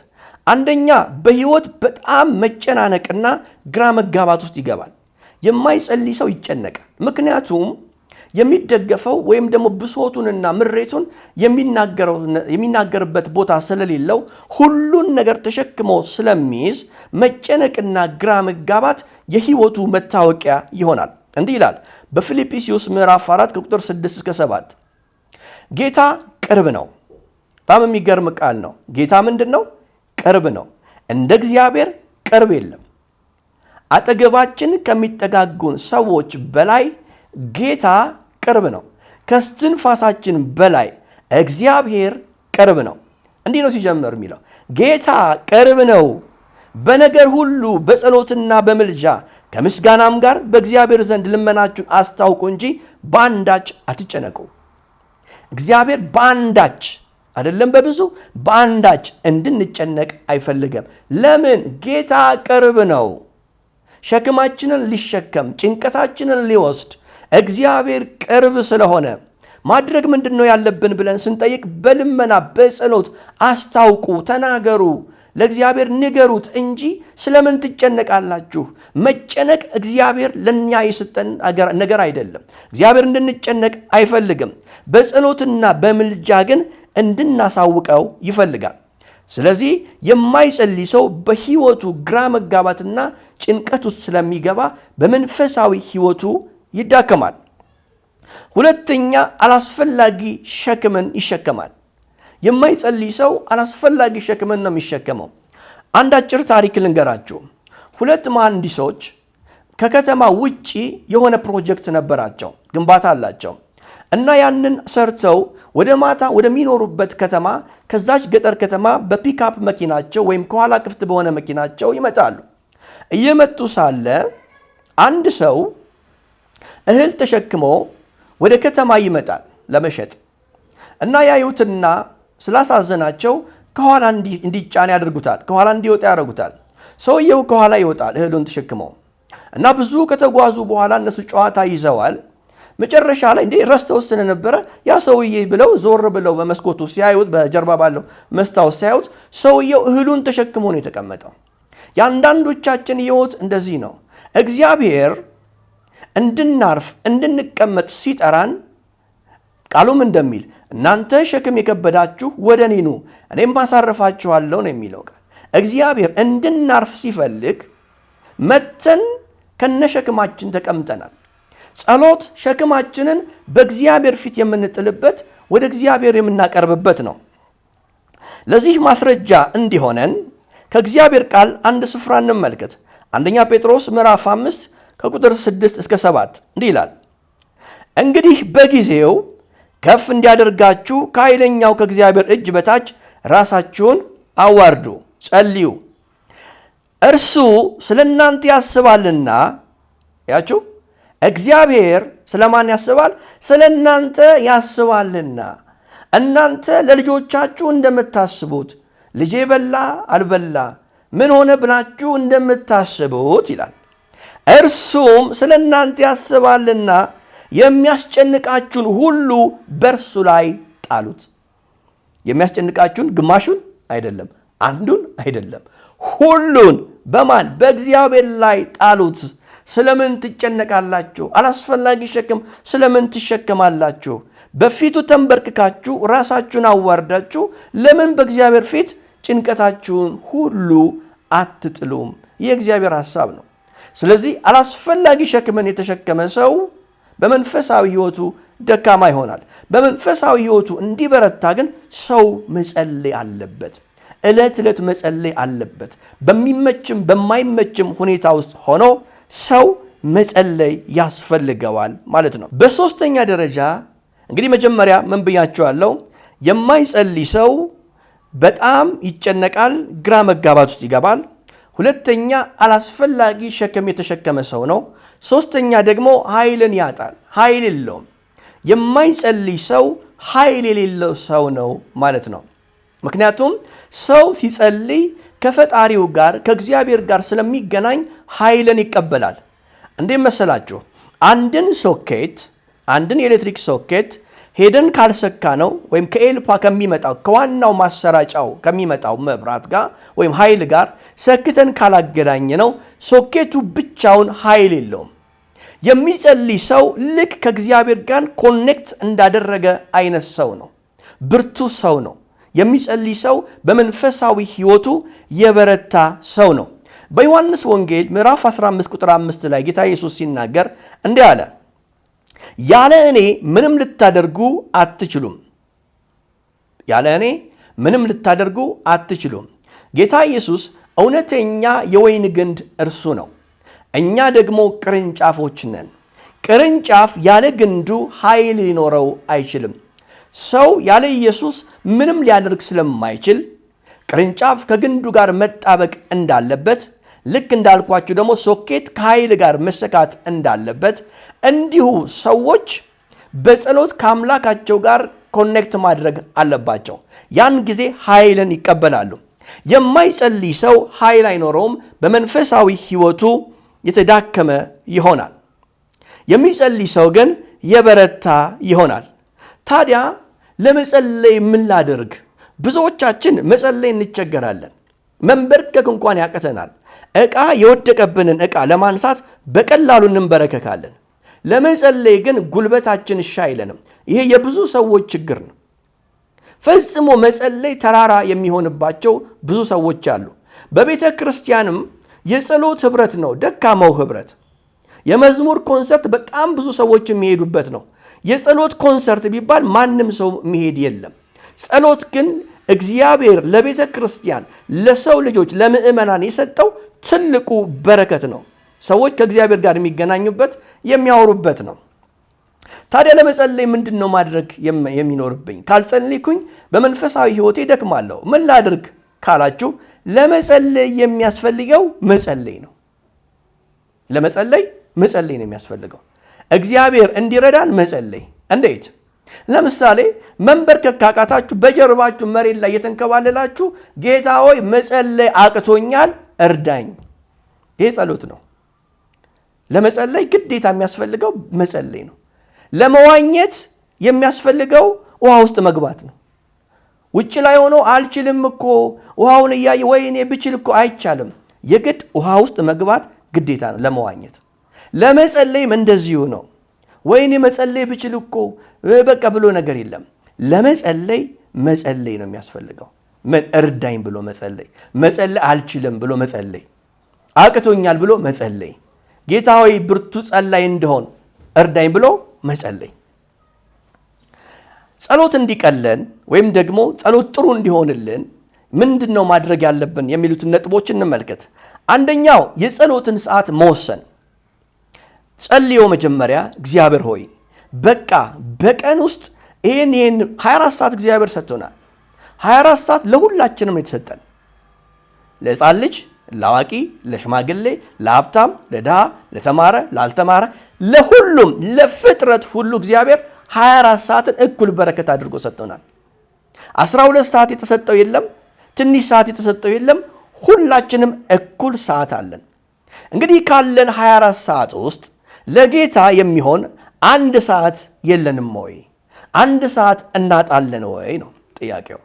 አንደኛ በሕይወት በጣም መጨናነቅና ግራ መጋባት ውስጥ ይገባል። የማይጸልይ ሰው ይጨነቃል። ምክንያቱም የሚደገፈው ወይም ደግሞ ብሶቱንና ምሬቱን የሚናገርበት ቦታ ስለሌለው ሁሉን ነገር ተሸክሞ ስለሚይዝ መጨነቅና ግራ መጋባት የሕይወቱ መታወቂያ ይሆናል። እንዲህ ይላል በፊልጵስዩስ ምዕራፍ 4 ከቁጥር 6-7 ጌታ ቅርብ ነው። በጣም የሚገርም ቃል ነው። ጌታ ምንድን ነው? ቅርብ ነው። እንደ እግዚአብሔር ቅርብ የለም። አጠገባችን ከሚጠጋጉን ሰዎች በላይ ጌታ ቅርብ ነው። ከስትንፋሳችን በላይ እግዚአብሔር ቅርብ ነው። እንዲህ ነው ሲጀምር የሚለው ጌታ ቅርብ ነው። በነገር ሁሉ በጸሎትና በምልጃ ከምስጋናም ጋር በእግዚአብሔር ዘንድ ልመናችሁን አስታውቁ እንጂ በአንዳች አትጨነቁ። እግዚአብሔር በአንዳች አይደለም በብዙ በአንዳች እንድንጨነቅ አይፈልግም። ለምን? ጌታ ቅርብ ነው። ሸክማችንን ሊሸከም ጭንቀታችንን ሊወስድ እግዚአብሔር ቅርብ ስለሆነ ማድረግ ምንድን ነው ያለብን ብለን ስንጠይቅ በልመና በጸሎት አስታውቁ፣ ተናገሩ፣ ለእግዚአብሔር ንገሩት እንጂ ስለምን ትጨነቃላችሁ? መጨነቅ እግዚአብሔር ለኛ የሰጠን ነገር አይደለም። እግዚአብሔር እንድንጨነቅ አይፈልግም። በጸሎትና በምልጃ ግን እንድናሳውቀው ይፈልጋል። ስለዚህ የማይጸልይ ሰው በሕይወቱ ግራ መጋባትና ጭንቀት ውስጥ ስለሚገባ በመንፈሳዊ ሕይወቱ ይዳከማል። ሁለተኛ አላስፈላጊ ሸክምን ይሸከማል። የማይጸልይ ሰው አላስፈላጊ ሸክምን ነው የሚሸከመው። አንድ አጭር ታሪክ ልንገራችሁ። ሁለት መሐንዲሶች ከከተማ ውጪ የሆነ ፕሮጀክት ነበራቸው፣ ግንባታ አላቸው እና ያንን ሰርተው ወደ ማታ ወደሚኖሩበት ከተማ ከዛች ገጠር ከተማ በፒክአፕ መኪናቸው ወይም ከኋላ ክፍት በሆነ መኪናቸው ይመጣሉ። እየመጡ ሳለ አንድ ሰው እህል ተሸክሞ ወደ ከተማ ይመጣል ለመሸጥ እና ያዩትና ስላሳዘናቸው ከኋላ እንዲጫን ያደርጉታል፣ ከኋላ እንዲወጣ ያደርጉታል። ሰውየው ከኋላ ይወጣል እህሉን ተሸክመው እና ብዙ ከተጓዙ በኋላ እነሱ ጨዋታ ይዘዋል። መጨረሻ ላይ እንዴ ረስተው ስለነበረ ያ ሰውዬ ብለው ዞር ብለው በመስኮቱ ሲያዩት፣ በጀርባ ባለው መስታወት ሲያዩት ሰውየው እህሉን ተሸክሞ ነው የተቀመጠው። የአንዳንዶቻችን ሕይወት እንደዚህ ነው። እግዚአብሔር እንድናርፍ እንድንቀመጥ ሲጠራን ቃሉም እንደሚል እናንተ ሸክም የከበዳችሁ ወደ እኔ ኑ እኔም አሳርፋችኋለሁ ነው የሚለው ቃል። እግዚአብሔር እንድናርፍ ሲፈልግ መተን ከነሸክማችን ተቀምጠናል። ጸሎት ሸክማችንን በእግዚአብሔር ፊት የምንጥልበት ወደ እግዚአብሔር የምናቀርብበት ነው። ለዚህ ማስረጃ እንዲሆነን ከእግዚአብሔር ቃል አንድ ስፍራ እንመልከት። አንደኛ ጴጥሮስ ምዕራፍ 5 ከቁጥር 6 እስከ 7 እንዲህ ይላል፣ እንግዲህ በጊዜው ከፍ እንዲያደርጋችሁ ከኃይለኛው ከእግዚአብሔር እጅ በታች ራሳችሁን አዋርዱ፣ ጸልዩ። እርሱ ስለ እናንተ ያስባልና። ያችሁ እግዚአብሔር ስለማን ያስባል? ስለ እናንተ ያስባልና። እናንተ ለልጆቻችሁ እንደምታስቡት ልጄ በላ አልበላ ምን ሆነ ብላችሁ እንደምታስቡት ይላል። እርሱም ስለ እናንተ ያስባልና የሚያስጨንቃችሁን ሁሉ በእርሱ ላይ ጣሉት። የሚያስጨንቃችሁን ግማሹን አይደለም፣ አንዱን አይደለም፣ ሁሉን በማን? በእግዚአብሔር ላይ ጣሉት። ስለምን ትጨነቃላችሁ? አላስፈላጊ ሸክም ስለምን ትሸከማላችሁ? በፊቱ ተንበርክካችሁ ራሳችሁን አዋርዳችሁ ለምን በእግዚአብሔር ፊት ጭንቀታችሁን ሁሉ አትጥሉም? የእግዚአብሔር ሐሳብ ነው። ስለዚህ አላስፈላጊ ሸክምን የተሸከመ ሰው በመንፈሳዊ ሕይወቱ ደካማ ይሆናል። በመንፈሳዊ ሕይወቱ እንዲበረታ ግን ሰው መጸለይ አለበት። ዕለት ዕለት መጸለይ አለበት። በሚመችም በማይመችም ሁኔታ ውስጥ ሆኖ ሰው መጸለይ ያስፈልገዋል ማለት ነው። በሶስተኛ ደረጃ እንግዲህ መጀመሪያ ምን ብያቸዋለሁ? የማይጸልይ ሰው በጣም ይጨነቃል፣ ግራ መጋባት ውስጥ ይገባል። ሁለተኛ አላስፈላጊ ሸክም የተሸከመ ሰው ነው። ሶስተኛ ደግሞ ኃይልን ያጣል፣ ኃይል የለውም። የማይጸልይ ሰው ኃይል የሌለው ሰው ነው ማለት ነው። ምክንያቱም ሰው ሲጸልይ ከፈጣሪው ጋር ከእግዚአብሔር ጋር ስለሚገናኝ ኃይልን ይቀበላል። እንዴት መሰላችሁ? አንድን የኤሌክትሪክ ሶኬት ሄደን ካልሰካ ነው ወይም ከኤልፓ ከሚመጣው ከዋናው ማሰራጫው ከሚመጣው መብራት ጋር ወይም ኃይል ጋር ሰክተን ካላገናኘ ነው ሶኬቱ ብቻውን ኃይል የለውም። የሚጸልይ ሰው ልክ ከእግዚአብሔር ጋር ኮኔክት እንዳደረገ አይነት ሰው ነው፣ ብርቱ ሰው ነው። የሚጸልይ ሰው በመንፈሳዊ ሕይወቱ የበረታ ሰው ነው። በዮሐንስ ወንጌል ምዕራፍ 15 ቁጥር 5 ላይ ጌታ ኢየሱስ ሲናገር እንዲህ አለ፣ ያለ እኔ ምንም ልታደርጉ አትችሉም። ያለ እኔ ምንም ልታደርጉ አትችሉም። ጌታ ኢየሱስ እውነተኛ የወይን ግንድ እርሱ ነው። እኛ ደግሞ ቅርንጫፎች ነን። ቅርንጫፍ ያለ ግንዱ ኃይል ሊኖረው አይችልም። ሰው ያለ ኢየሱስ ምንም ሊያደርግ ስለማይችል ቅርንጫፍ ከግንዱ ጋር መጣበቅ እንዳለበት፣ ልክ እንዳልኳችሁ ደግሞ ሶኬት ከኃይል ጋር መሰካት እንዳለበት፣ እንዲሁ ሰዎች በጸሎት ከአምላካቸው ጋር ኮኔክት ማድረግ አለባቸው። ያን ጊዜ ኃይልን ይቀበላሉ። የማይጸልይ ሰው ኃይል አይኖረውም። በመንፈሳዊ ሕይወቱ የተዳከመ ይሆናል። የሚጸልይ ሰው ግን የበረታ ይሆናል። ታዲያ ለመጸለይ ምን ላድርግ? ብዙዎቻችን መጸለይ እንቸገራለን። መንበርከክ እንኳን ያቀተናል። ዕቃ የወደቀብንን ዕቃ ለማንሳት በቀላሉ እንበረከካለን። ለመጸለይ ግን ጉልበታችን እሺ አይለንም። ይሄ የብዙ ሰዎች ችግር ነው። ፈጽሞ መጸለይ ተራራ የሚሆንባቸው ብዙ ሰዎች አሉ። በቤተ ክርስቲያንም የጸሎት ህብረት ነው ደካማው ህብረት። የመዝሙር ኮንሰርት በጣም ብዙ ሰዎች የሚሄዱበት ነው። የጸሎት ኮንሰርት ቢባል ማንም ሰው መሄድ የለም። ጸሎት ግን እግዚአብሔር ለቤተ ክርስቲያን፣ ለሰው ልጆች፣ ለምእመናን የሰጠው ትልቁ በረከት ነው። ሰዎች ከእግዚአብሔር ጋር የሚገናኙበት የሚያወሩበት ነው። ታዲያ ለመጸለይ ምንድን ነው ማድረግ የሚኖርብኝ? ካልጸለይኩኝ በመንፈሳዊ ሕይወቴ ደክማለሁ። ምን ላድርግ ካላችሁ ለመጸለይ የሚያስፈልገው መጸለይ ነው። ለመጸለይ መጸለይ ነው የሚያስፈልገው። እግዚአብሔር እንዲረዳን መጸለይ። እንዴት? ለምሳሌ መንበርከክ ካቃታችሁ በጀርባችሁ መሬት ላይ የተንከባለላችሁ ጌታ ሆይ መጸለይ አቅቶኛል እርዳኝ። ይሄ ጸሎት ነው። ለመጸለይ ግዴታ የሚያስፈልገው መጸለይ ነው። ለመዋኘት የሚያስፈልገው ውሃ ውስጥ መግባት ነው። ውጭ ላይ ሆኖ አልችልም እኮ ውሃውን እያየ ወይኔ ብችል እኮ አይቻልም። የግድ ውሃ ውስጥ መግባት ግዴታ ነው ለመዋኘት። ለመጸለይም እንደዚሁ ነው። ወይኔ መጸለይ ብችል እኮ በቃ ብሎ ነገር የለም። ለመጸለይ መጸለይ ነው የሚያስፈልገው። እርዳኝ ብሎ መጸለይ፣ መጸለይ አልችልም ብሎ መጸለይ፣ አቅቶኛል ብሎ መጸለይ፣ ጌታ ሆይ ብርቱ ጸላይ እንደሆን እርዳኝ ብሎ መጸለይ። ጸሎት እንዲቀለን ወይም ደግሞ ጸሎት ጥሩ እንዲሆንልን ምንድነው ማድረግ ያለብን የሚሉትን ነጥቦች እንመልከት። አንደኛው የጸሎትን ሰዓት መወሰን። ጸልዮ መጀመሪያ እግዚአብሔር ሆይ በቃ በቀን ውስጥ ይሄን 24 ሰዓት እግዚአብሔር ሰጥቶናል። 24 ሰዓት ለሁላችንም የተሰጠን፣ ለሕፃን ልጅ፣ ለአዋቂ፣ ለሽማግሌ፣ ለሀብታም፣ ለድሃ፣ ለተማረ፣ ላልተማረ፣ ለሁሉም ለፍጥረት ሁሉ እግዚአብሔር 24 ሰዓትን እኩል በረከት አድርጎ ሰጥቶናል። 12 ሰዓት የተሰጠው የለም፣ ትንሽ ሰዓት የተሰጠው የለም። ሁላችንም እኩል ሰዓት አለን። እንግዲህ ካለን 24 ሰዓት ውስጥ ለጌታ የሚሆን አንድ ሰዓት የለንም ወይ? አንድ ሰዓት እናጣለን ወይ ነው ጥያቄው።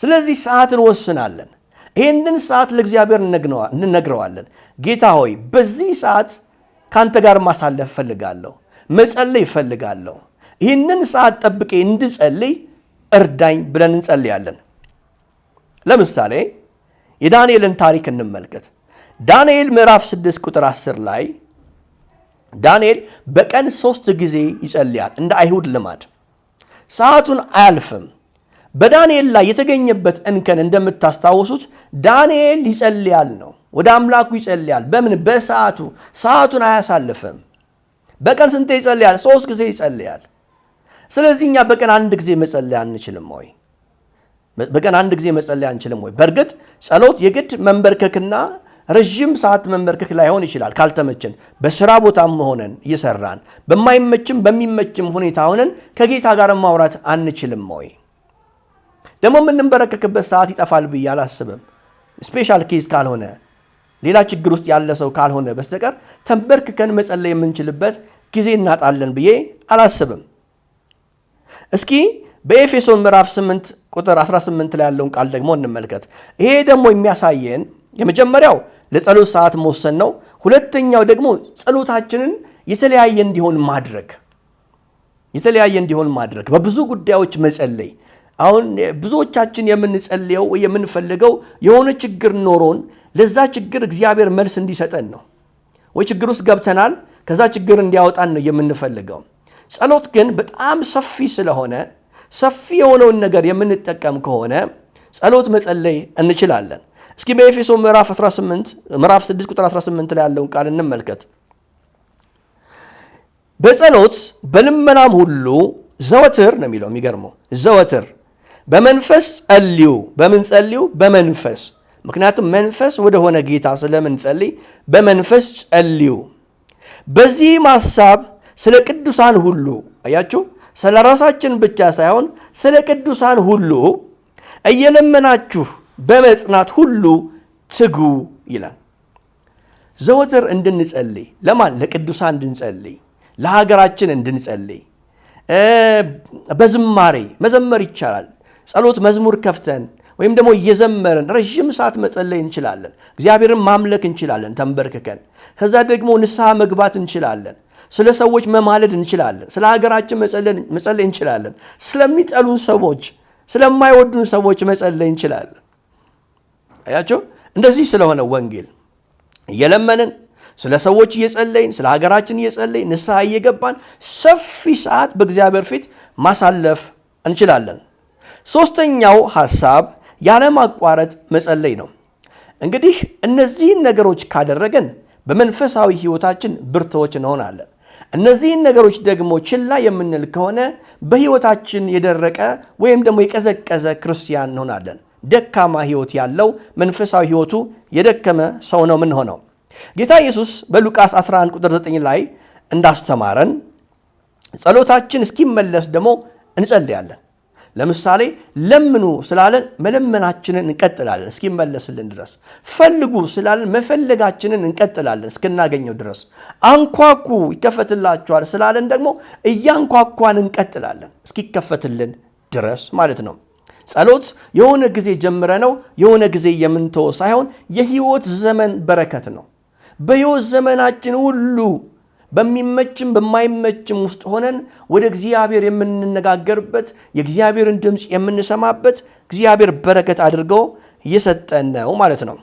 ስለዚህ ሰዓት እንወስናለን። ይህንን ሰዓት ለእግዚአብሔር እንነግረዋለን። ጌታ ሆይ በዚህ ሰዓት ከአንተ ጋር ማሳለፍ እፈልጋለሁ፣ መጸለይ እፈልጋለሁ፣ ይህንን ሰዓት ጠብቄ እንድጸልይ እርዳኝ ብለን እንጸልያለን። ለምሳሌ የዳንኤልን ታሪክ እንመልከት። ዳንኤል ምዕራፍ 6 ቁጥር 10 ላይ ዳንኤል በቀን 3 ጊዜ ይጸልያል እንደ አይሁድ ልማድ። ሰዓቱን አያልፍም። በዳንኤል ላይ የተገኘበት እንከን እንደምታስታውሱት ዳንኤል ይጸልያል ነው፣ ወደ አምላኩ ይጸልያል። በምን? በሰዓቱ። ሰዓቱን አያሳልፍም። በቀን ስንቴ ይጸልያል? 3 ጊዜ ይጸልያል። ስለዚህ እኛ በቀን አንድ ጊዜ መጸለይ አንችልም ወይ? በቀን አንድ ጊዜ መጸለይ አንችልም ወይ? በእርግጥ ጸሎት የግድ መንበርከክና ረዥም ሰዓት መንበርከክ ላይሆን ይችላል። ካልተመቸን በስራ ቦታም ሆነን እየሰራን በማይመችም በሚመችም ሁኔታ ሆነን ከጌታ ጋር ማውራት አንችልም ወይ? ደግሞ የምንበረከክበት ሰዓት ይጠፋል ብዬ አላስብም። ስፔሻል ኬዝ ካልሆነ ሌላ ችግር ውስጥ ያለ ሰው ካልሆነ በስተቀር ተንበርክከን መጸለይ የምንችልበት ጊዜ እናጣለን ብዬ አላስብም። እስኪ በኤፌሶን ምዕራፍ 8 ቁጥር 18 ላይ ያለውን ቃል ደግሞ እንመልከት። ይሄ ደግሞ የሚያሳየን የመጀመሪያው ለጸሎት ሰዓት መወሰን ነው። ሁለተኛው ደግሞ ጸሎታችንን የተለያየ እንዲሆን ማድረግ፣ በብዙ ጉዳዮች መጸለይ። አሁን ብዙዎቻችን የምንጸልየው የምንፈልገው የሆነ ችግር ኖሮን ለዛ ችግር እግዚአብሔር መልስ እንዲሰጠን ነው። ወይ ችግር ውስጥ ገብተናል፣ ከዛ ችግር እንዲያወጣን ነው የምንፈልገው። ጸሎት ግን በጣም ሰፊ ስለሆነ ሰፊ የሆነውን ነገር የምንጠቀም ከሆነ ጸሎት መጸለይ እንችላለን። እስኪ በኤፌሶ ምዕራፍ 6 ቁጥር 18 ላይ ያለውን ቃል እንመልከት። በጸሎት በልመናም ሁሉ ዘወትር ነው የሚለው። የሚገርመው ዘወትር በመንፈስ ጸልዩ። በምን ጸልዩ? በመንፈስ። ምክንያቱም መንፈስ ወደሆነ ጌታ ስለምንጸልይ በመንፈስ ጸልዩ። በዚህም ሐሳብ ስለ ቅዱሳን ሁሉ፣ አያችሁ፣ ስለ ራሳችን ብቻ ሳይሆን ስለ ቅዱሳን ሁሉ እየለመናችሁ በመጽናት ሁሉ ትጉ ይላል። ዘወትር እንድንጸልይ። ለማን? ለቅዱሳን እንድንጸልይ፣ ለሀገራችን እንድንጸልይ። በዝማሬ መዘመር ይቻላል። ጸሎት መዝሙር ከፍተን ወይም ደግሞ እየዘመርን ረዥም ሰዓት መጸለይ እንችላለን። እግዚአብሔርን ማምለክ እንችላለን ተንበርክከን። ከዛ ደግሞ ንስሐ መግባት እንችላለን። ስለ ሰዎች መማለድ እንችላለን። ስለ ሀገራችን መጸለይ እንችላለን። ስለሚጠሉን ሰዎች፣ ስለማይወዱን ሰዎች መጸለይ እንችላለን። አያቸው። እንደዚህ ስለሆነ ወንጌል እየለመንን ስለ ሰዎች እየጸለይን ስለ ሀገራችን እየጸለይን ንስሐ እየገባን ሰፊ ሰዓት በእግዚአብሔር ፊት ማሳለፍ እንችላለን። ሶስተኛው ሐሳብ ያለማቋረጥ መጸለይ ነው። እንግዲህ እነዚህን ነገሮች ካደረገን በመንፈሳዊ ሕይወታችን ብርቱዎች እንሆናለን። እነዚህን ነገሮች ደግሞ ችላ የምንል ከሆነ በሕይወታችን የደረቀ ወይም ደግሞ የቀዘቀዘ ክርስቲያን እንሆናለን። ደካማ ሕይወት ያለው መንፈሳዊ ሕይወቱ የደከመ ሰው ነው ምን ሆነው። ጌታ ኢየሱስ በሉቃስ 11 ቁጥር 9 ላይ እንዳስተማረን ጸሎታችን እስኪመለስ ደግሞ እንጸልያለን። ለምሳሌ ለምኑ ስላለን መለመናችንን እንቀጥላለን እስኪመለስልን ድረስ። ፈልጉ ስላለን መፈለጋችንን እንቀጥላለን እስክናገኘው ድረስ። አንኳኩ ይከፈትላችኋል ስላለን ደግሞ እያንኳኳን እንቀጥላለን እስኪከፈትልን ድረስ ማለት ነው። ጸሎት የሆነ ጊዜ ጀምረ ነው የሆነ ጊዜ የምንተው ሳይሆን የህይወት ዘመን በረከት ነው። በህይወት ዘመናችን ሁሉ በሚመችም በማይመችም ውስጥ ሆነን ወደ እግዚአብሔር የምንነጋገርበት የእግዚአብሔርን ድምፅ የምንሰማበት እግዚአብሔር በረከት አድርገው እየሰጠን ነው ማለት ነው።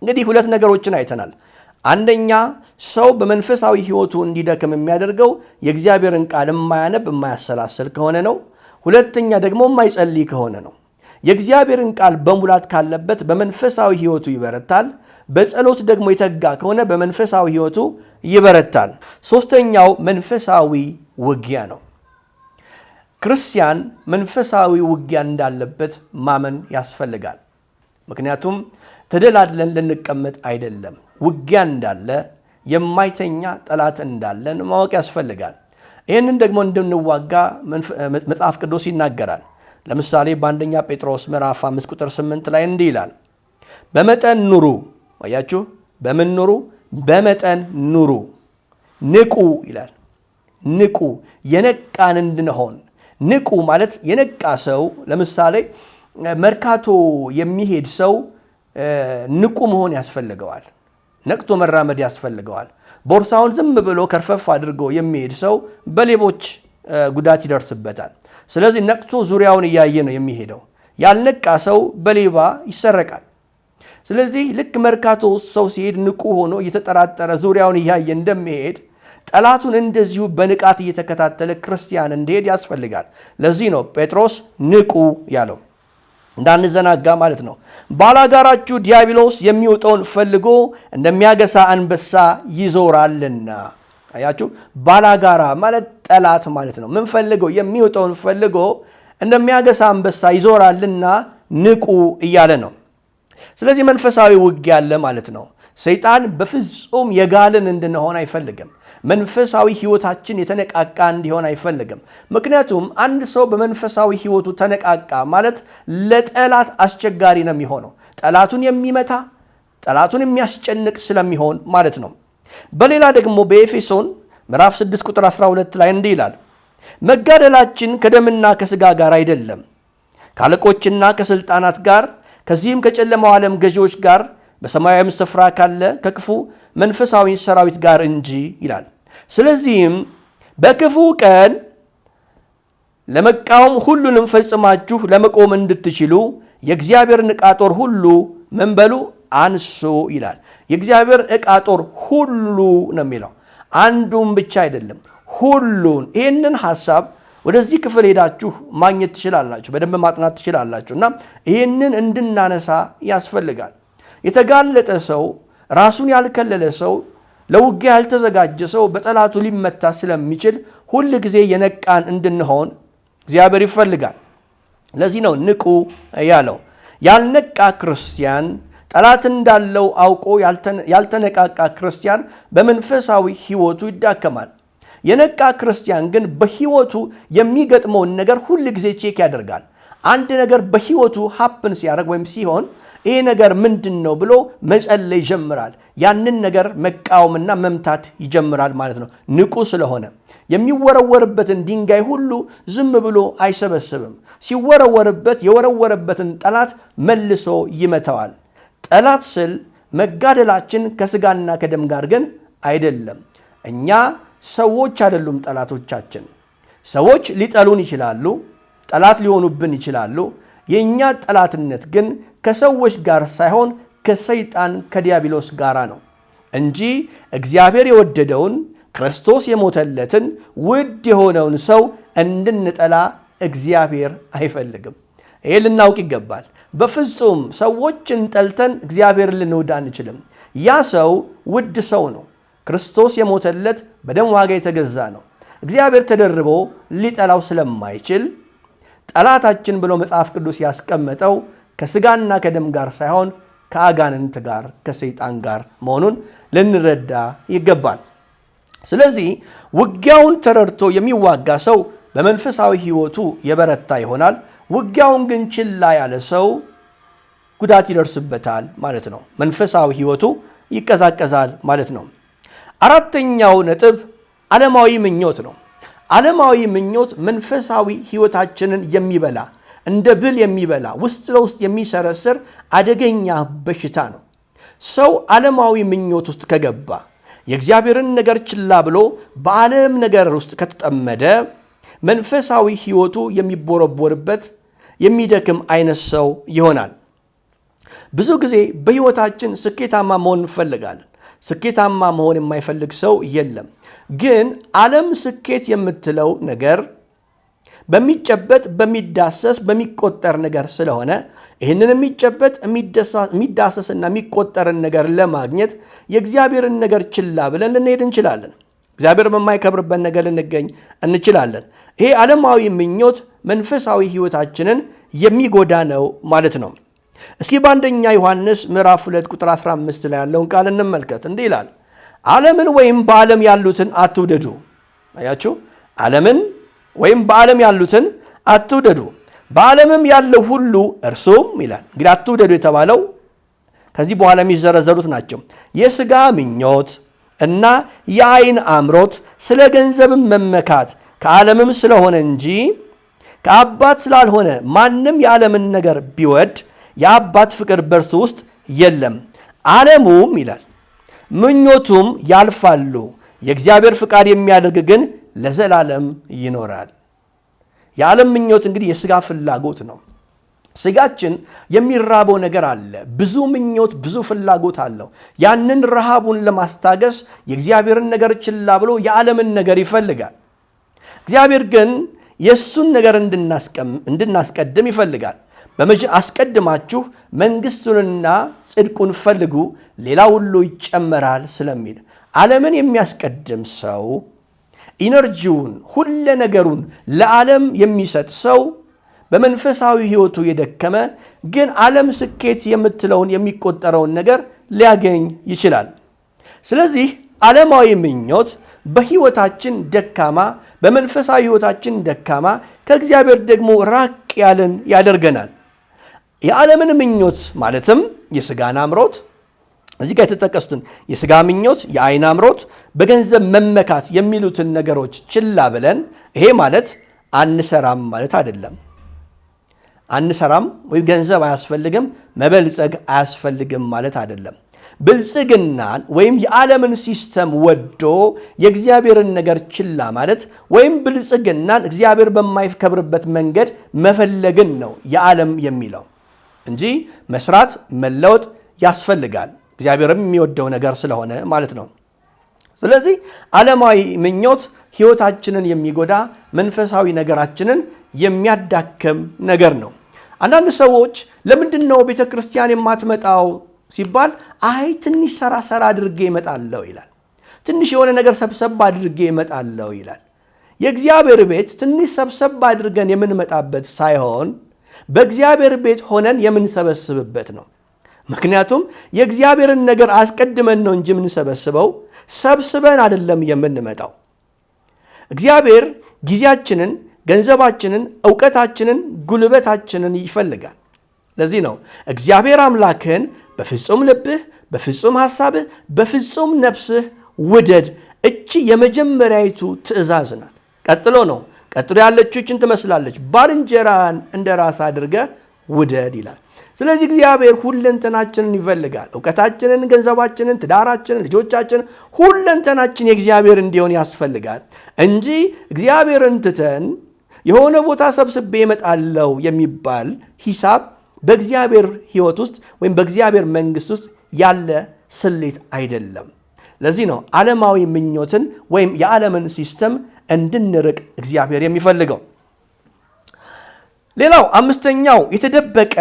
እንግዲህ ሁለት ነገሮችን አይተናል። አንደኛ ሰው በመንፈሳዊ ሕይወቱ እንዲደክም የሚያደርገው የእግዚአብሔርን ቃል የማያነብ የማያሰላስል ከሆነ ነው። ሁለተኛ ደግሞ የማይጸልይ ከሆነ ነው። የእግዚአብሔርን ቃል በሙላት ካለበት በመንፈሳዊ ሕይወቱ ይበረታል። በጸሎት ደግሞ የተጋ ከሆነ በመንፈሳዊ ሕይወቱ ይበረታል። ሶስተኛው መንፈሳዊ ውጊያ ነው። ክርስቲያን መንፈሳዊ ውጊያ እንዳለበት ማመን ያስፈልጋል። ምክንያቱም ተደላድለን ልንቀመጥ አይደለም። ውጊያ እንዳለ፣ የማይተኛ ጠላት እንዳለን ማወቅ ያስፈልጋል። ይህንን ደግሞ እንድንዋጋ መጽሐፍ ቅዱስ ይናገራል። ለምሳሌ በአንደኛ ጴጥሮስ ምዕራፍ 5 ቁጥር 8 ላይ እንዲህ ይላል፣ በመጠን ኑሩ። አያችሁ፣ በምን ኑሩ? በመጠን ኑሩ። ንቁ ይላል። ንቁ፣ የነቃን እንድንሆን። ንቁ ማለት የነቃ ሰው፣ ለምሳሌ መርካቶ የሚሄድ ሰው ንቁ መሆን ያስፈልገዋል። ነቅቶ መራመድ ያስፈልገዋል። ቦርሳውን ዝም ብሎ ከርፈፍ አድርጎ የሚሄድ ሰው በሌቦች ጉዳት ይደርስበታል። ስለዚህ ነቅቶ ዙሪያውን እያየ ነው የሚሄደው። ያልነቃ ሰው በሌባ ይሰረቃል። ስለዚህ ልክ መርካቶ ሰው ሲሄድ ንቁ ሆኖ እየተጠራጠረ ዙሪያውን እያየ እንደሚሄድ ጠላቱን እንደዚሁ በንቃት እየተከታተለ ክርስቲያን እንዲሄድ ያስፈልጋል። ለዚህ ነው ጴጥሮስ ንቁ ያለው፣ እንዳንዘናጋ ማለት ነው። ባላጋራችሁ ዲያብሎስ የሚወጣውን ፈልጎ እንደሚያገሳ አንበሳ ይዞራልና። አያችሁ፣ ባላጋራ ማለት ጠላት ማለት ነው። ምን ፈልገው? የሚወጣውን ፈልጎ እንደሚያገሳ አንበሳ ይዞራልና ንቁ እያለ ነው። ስለዚህ መንፈሳዊ ውጊያ አለ ማለት ነው። ሰይጣን በፍጹም የጋልን እንድንሆን አይፈልግም። መንፈሳዊ ሕይወታችን የተነቃቃ እንዲሆን አይፈልግም። ምክንያቱም አንድ ሰው በመንፈሳዊ ሕይወቱ ተነቃቃ ማለት ለጠላት አስቸጋሪ ነው የሚሆነው። ጠላቱን የሚመታ ጠላቱን የሚያስጨንቅ ስለሚሆን ማለት ነው። በሌላ ደግሞ በኤፌሶን ምዕራፍ 6 ቁጥር 12 ላይ እንዲህ ይላል፣ መጋደላችን ከደምና ከሥጋ ጋር አይደለም፣ ከአለቆችና ከሥልጣናት ጋር፣ ከዚህም ከጨለማው ዓለም ገዢዎች ጋር፣ በሰማያዊም ስፍራ ካለ ከክፉ መንፈሳዊ ሰራዊት ጋር እንጂ ይላል። ስለዚህም በክፉ ቀን ለመቃወም ሁሉንም ፈጽማችሁ ለመቆም እንድትችሉ የእግዚአብሔርን ዕቃ ጦር ሁሉ ምን በሉ? አንሱ ይላል። የእግዚአብሔር ዕቃ ጦር ሁሉ ነው የሚለው፣ አንዱም ብቻ አይደለም፣ ሁሉን። ይህንን ሐሳብ ወደዚህ ክፍል ሄዳችሁ ማግኘት ትችላላችሁ፣ በደንብ ማጥናት ትችላላችሁ። እና ይህንን እንድናነሳ ያስፈልጋል። የተጋለጠ ሰው፣ ራሱን ያልከለለ ሰው፣ ለውጊያ ያልተዘጋጀ ሰው በጠላቱ ሊመታ ስለሚችል ሁል ጊዜ የነቃን እንድንሆን እግዚአብሔር ይፈልጋል። ለዚህ ነው ንቁ ያለው። ያልነቃ ክርስቲያን፣ ጠላት እንዳለው አውቆ ያልተነቃቃ ክርስቲያን በመንፈሳዊ ሕይወቱ ይዳከማል። የነቃ ክርስቲያን ግን በሕይወቱ የሚገጥመውን ነገር ሁል ጊዜ ቼክ ያደርጋል። አንድ ነገር በሕይወቱ ሀፕን ሲያደርግ ወይም ሲሆን ይሄ ነገር ምንድን ነው ብሎ መጸለይ ይጀምራል። ያንን ነገር መቃወምና መምታት ይጀምራል ማለት ነው። ንቁ ስለሆነ የሚወረወርበትን ድንጋይ ሁሉ ዝም ብሎ አይሰበስብም። ሲወረወርበት የወረወረበትን ጠላት መልሶ ይመታዋል። ጠላት ስል መጋደላችን ከሥጋና ከደም ጋር ግን አይደለም። እኛ ሰዎች አይደሉም ጠላቶቻችን። ሰዎች ሊጠሉን ይችላሉ፣ ጠላት ሊሆኑብን ይችላሉ። የእኛ ጠላትነት ግን ከሰዎች ጋር ሳይሆን ከሰይጣን ከዲያብሎስ ጋር ነው እንጂ እግዚአብሔር የወደደውን ክርስቶስ የሞተለትን ውድ የሆነውን ሰው እንድንጠላ እግዚአብሔር አይፈልግም። ይሄ ልናውቅ ይገባል። በፍጹም ሰዎችን ጠልተን እግዚአብሔርን ልንወድ አንችልም። ያ ሰው ውድ ሰው ነው። ክርስቶስ የሞተለት በደም ዋጋ የተገዛ ነው። እግዚአብሔር ተደርቦ ሊጠላው ስለማይችል ጠላታችን ብሎ መጽሐፍ ቅዱስ ያስቀመጠው ከሥጋና ከደም ጋር ሳይሆን ከአጋንንት ጋር ከሰይጣን ጋር መሆኑን ልንረዳ ይገባል። ስለዚህ ውጊያውን ተረድቶ የሚዋጋ ሰው በመንፈሳዊ ሕይወቱ የበረታ ይሆናል። ውጊያውን ግን ችላ ያለ ሰው ጉዳት ይደርስበታል ማለት ነው። መንፈሳዊ ሕይወቱ ይቀዛቀዛል ማለት ነው። አራተኛው ነጥብ ዓለማዊ ምኞት ነው። ዓለማዊ ምኞት መንፈሳዊ ሕይወታችንን የሚበላ እንደ ብል የሚበላ ውስጥ ለውስጥ የሚሰረስር አደገኛ በሽታ ነው። ሰው ዓለማዊ ምኞት ውስጥ ከገባ የእግዚአብሔርን ነገር ችላ ብሎ በዓለም ነገር ውስጥ ከተጠመደ መንፈሳዊ ሕይወቱ የሚቦረቦርበት የሚደክም አይነት ሰው ይሆናል። ብዙ ጊዜ በሕይወታችን ስኬታማ መሆን እንፈልጋለን። ስኬታማ መሆን የማይፈልግ ሰው የለም። ግን ዓለም ስኬት የምትለው ነገር በሚጨበጥ በሚዳሰስ በሚቆጠር ነገር ስለሆነ ይህንን የሚጨበጥ የሚዳሰስና የሚቆጠርን ነገር ለማግኘት የእግዚአብሔርን ነገር ችላ ብለን ልንሄድ እንችላለን። እግዚአብሔር በማይከብርበት ነገር ልንገኝ እንችላለን። ይሄ ዓለማዊ ምኞት መንፈሳዊ ሕይወታችንን የሚጎዳ ነው ማለት ነው። እስኪ በአንደኛ ዮሐንስ ምዕራፍ 2 ቁጥር 15 ላይ ያለውን ቃል እንመልከት። እንዲህ ይላል፣ ዓለምን ወይም በዓለም ያሉትን አትውደዱ። አያችሁ፣ ዓለምን ወይም በዓለም ያሉትን አትውደዱ። በዓለምም ያለው ሁሉ እርሱም ይላል። እንግዲህ አትውደዱ የተባለው ከዚህ በኋላ የሚዘረዘሩት ናቸው። የሥጋ ምኞት እና የዓይን አምሮት፣ ስለ ገንዘብም መመካት ከዓለምም ስለሆነ እንጂ ከአባት ስላልሆነ ማንም የዓለምን ነገር ቢወድ የአባት ፍቅር በእርሱ ውስጥ የለም። ዓለሙም ይላል ምኞቱም ያልፋሉ፣ የእግዚአብሔር ፍቃድ የሚያደርግ ግን ለዘላለም ይኖራል። የዓለም ምኞት እንግዲህ የሥጋ ፍላጎት ነው። ሥጋችን የሚራበው ነገር አለ። ብዙ ምኞት፣ ብዙ ፍላጎት አለው። ያንን ረሃቡን ለማስታገስ የእግዚአብሔርን ነገር ችላ ብሎ የዓለምን ነገር ይፈልጋል። እግዚአብሔር ግን የእሱን ነገር እንድናስቀድም ይፈልጋል። አስቀድማችሁ መንግሥቱንና ጽድቁን ፈልጉ፣ ሌላ ሁሉ ይጨመራል ስለሚል ዓለምን የሚያስቀድም ሰው፣ ኢነርጂውን ሁለ ነገሩን ለዓለም የሚሰጥ ሰው በመንፈሳዊ ሕይወቱ የደከመ ግን ዓለም ስኬት የምትለውን የሚቆጠረውን ነገር ሊያገኝ ይችላል። ስለዚህ ዓለማዊ ምኞት በሕይወታችን ደካማ፣ በመንፈሳዊ ሕይወታችን ደካማ፣ ከእግዚአብሔር ደግሞ ራቅ ያለን ያደርገናል። የዓለምን ምኞት ማለትም የሥጋን አምሮት፣ እዚህ ጋር የተጠቀሱትን የሥጋ ምኞት፣ የዓይን አምሮት፣ በገንዘብ መመካት የሚሉትን ነገሮች ችላ ብለን ይሄ ማለት አንሰራም ማለት አይደለም። አንሰራም ወይም ገንዘብ አያስፈልግም፣ መበልጸግ አያስፈልግም ማለት አይደለም። ብልጽግናን ወይም የዓለምን ሲስተም ወዶ የእግዚአብሔርን ነገር ችላ ማለት ወይም ብልጽግናን እግዚአብሔር በማይከብርበት መንገድ መፈለግን ነው የዓለም የሚለው እንጂ መስራት መለወጥ ያስፈልጋል፣ እግዚአብሔርም የሚወደው ነገር ስለሆነ ማለት ነው። ስለዚህ ዓለማዊ ምኞት ሕይወታችንን የሚጎዳ መንፈሳዊ ነገራችንን የሚያዳክም ነገር ነው። አንዳንድ ሰዎች ለምንድን ነው ቤተ ክርስቲያን የማትመጣው ሲባል አይ ትንሽ ሰራ አድርጌ እመጣለሁ ይላል። ትንሽ የሆነ ነገር ሰብሰብ አድርጌ እመጣለሁ ይላል። የእግዚአብሔር ቤት ትንሽ ሰብሰብ አድርገን የምንመጣበት ሳይሆን በእግዚአብሔር ቤት ሆነን የምንሰበስብበት ነው። ምክንያቱም የእግዚአብሔርን ነገር አስቀድመን ነው እንጂ የምንሰበስበው ሰብስበን አይደለም የምንመጣው። እግዚአብሔር ጊዜያችንን፣ ገንዘባችንን፣ ዕውቀታችንን፣ ጉልበታችንን ይፈልጋል። ለዚህ ነው እግዚአብሔር አምላክህን በፍጹም ልብህ፣ በፍጹም ሐሳብህ፣ በፍጹም ነፍስህ ውደድ። እቺ የመጀመሪያይቱ ትእዛዝ ናት። ቀጥሎ ያለችው ይህችን ትመስላለች፣ ባልንጀራን እንደ ራስ አድርገህ ውደድ ይላል። ስለዚህ እግዚአብሔር ሁለንተናችንን ይፈልጋል። ዕውቀታችንን፣ ገንዘባችንን፣ ትዳራችንን፣ ልጆቻችንን፣ ሁለንተናችን የእግዚአብሔር እንዲሆን ያስፈልጋል እንጂ እግዚአብሔርን ትተን የሆነ ቦታ ሰብስቤ እመጣለሁ የሚባል ሂሳብ በእግዚአብሔር ሕይወት ውስጥ ወይም በእግዚአብሔር መንግሥት ውስጥ ያለ ስሌት አይደለም። ለዚህ ነው ዓለማዊ ምኞትን ወይም የዓለምን ሲስተም እንድንርቅ እግዚአብሔር የሚፈልገው። ሌላው አምስተኛው የተደበቀ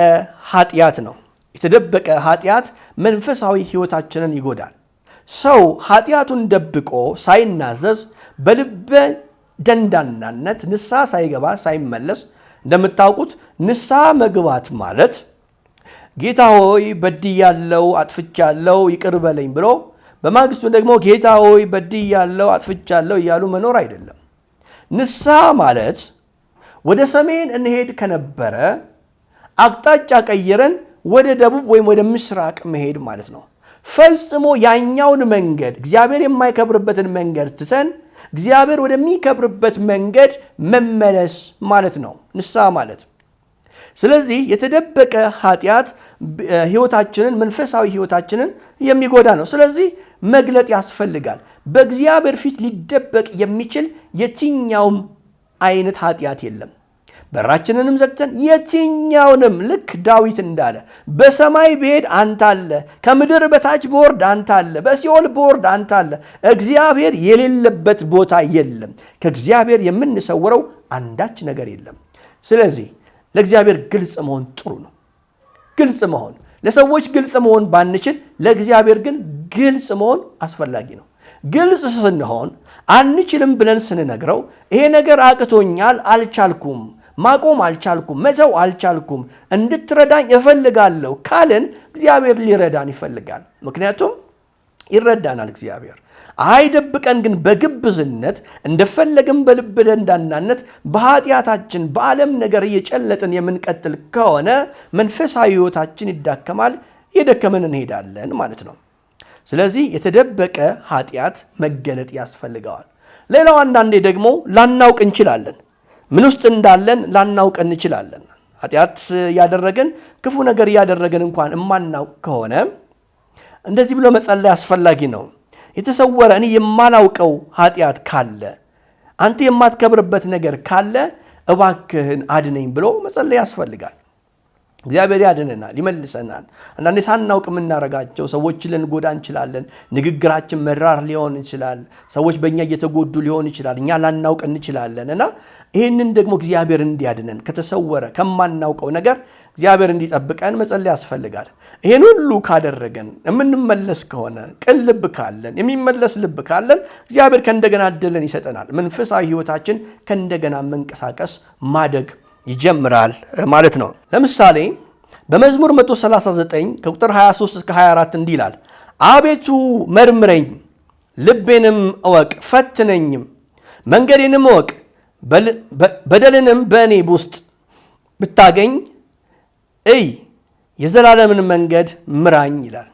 ኃጢአት ነው። የተደበቀ ኃጢአት መንፈሳዊ ሕይወታችንን ይጎዳል። ሰው ኃጢአቱን ደብቆ ሳይናዘዝ በልበ ደንዳናነት ንስሐ ሳይገባ ሳይመለስ፣ እንደምታውቁት ንስሐ መግባት ማለት ጌታ ሆይ በድያለሁ፣ አጥፍቻለሁ፣ ይቅር በለኝ ብሎ በማግስቱ ደግሞ ጌታ ሆይ በድያለሁ፣ አጥፍቻለሁ እያሉ መኖር አይደለም። ንስሐ ማለት ወደ ሰሜን እንሄድ ከነበረ አቅጣጫ ቀይረን ወደ ደቡብ ወይም ወደ ምስራቅ መሄድ ማለት ነው። ፈጽሞ ያኛውን መንገድ እግዚአብሔር የማይከብርበትን መንገድ ትተን እግዚአብሔር ወደሚከብርበት መንገድ መመለስ ማለት ነው ንስሐ ማለት። ስለዚህ የተደበቀ ኃጢአት ሕይወታችንን፣ መንፈሳዊ ሕይወታችንን የሚጎዳ ነው። ስለዚህ መግለጥ ያስፈልጋል። በእግዚአብሔር ፊት ሊደበቅ የሚችል የትኛውም አይነት ኃጢአት የለም። በራችንንም ዘግተን የትኛውንም ልክ ዳዊት እንዳለ በሰማይ ብሄድ አንተ አለ፣ ከምድር በታች ብወርድ አንተ አለ፣ በሲኦል ብወርድ አንተ አለ። እግዚአብሔር የሌለበት ቦታ የለም። ከእግዚአብሔር የምንሰውረው አንዳች ነገር የለም። ስለዚህ ለእግዚአብሔር ግልጽ መሆን ጥሩ ነው። ግልጽ መሆን ለሰዎች ግልጽ መሆን ባንችል፣ ለእግዚአብሔር ግን ግልጽ መሆን አስፈላጊ ነው። ግልጽ ስንሆን አንችልም ብለን ስንነግረው ይሄ ነገር አቅቶኛል፣ አልቻልኩም፣ ማቆም አልቻልኩም፣ መተው አልቻልኩም፣ እንድትረዳኝ እፈልጋለሁ ካልን እግዚአብሔር ሊረዳን ይፈልጋል። ምክንያቱም ይረዳናል እግዚአብሔር። አይደብቀን ግን በግብዝነት እንደፈለግን በልብ ደንዳናነት በኃጢአታችን በዓለም ነገር እየጨለጥን የምንቀጥል ከሆነ መንፈሳዊ ሕይወታችን ይዳከማል፣ እየደከመን እንሄዳለን ማለት ነው። ስለዚህ የተደበቀ ኃጢአት መገለጥ ያስፈልገዋል። ሌላው አንዳንዴ ደግሞ ላናውቅ እንችላለን። ምን ውስጥ እንዳለን ላናውቅ እንችላለን። ኃጢአት ያደረገን ክፉ ነገር ያደረገን እንኳን እማናውቅ ከሆነ እንደዚህ ብሎ መጸለይ አስፈላጊ ነው። የተሰወረ እኔ የማላውቀው ኃጢአት ካለ፣ አንተ የማትከብርበት ነገር ካለ እባክህን አድነኝ ብሎ መጸለይ ያስፈልጋል። እግዚአብሔር ያድነናል፣ ይመልሰናል። አንዳንዴ ሳናውቅ የምናረጋቸው ሰዎችን ልንጎዳ እንችላለን። ንግግራችን መራር ሊሆን ይችላል። ሰዎች በእኛ እየተጎዱ ሊሆን ይችላል። እኛ ላናውቅ እንችላለን እና ይህንን ደግሞ እግዚአብሔር እንዲያድነን ከተሰወረ ከማናውቀው ነገር እግዚአብሔር እንዲጠብቀን መጸለይ ያስፈልጋል። ይህን ሁሉ ካደረገን የምንመለስ ከሆነ ቅን ልብ ካለን፣ የሚመለስ ልብ ካለን እግዚአብሔር ከእንደገና እድልን ይሰጠናል። መንፈሳዊ ሕይወታችን ከእንደገና መንቀሳቀስ ማደግ ይጀምራል ማለት ነው። ለምሳሌ በመዝሙር 139 ከቁጥር 23 እስከ 24 እንዲህ ይላል፣ አቤቱ መርምረኝ፣ ልቤንም እወቅ፣ ፈትነኝም፣ መንገዴንም እወቅ፣ በደልንም በእኔ ውስጥ ብታገኝ እይ፣ የዘላለምን መንገድ ምራኝ ይላል።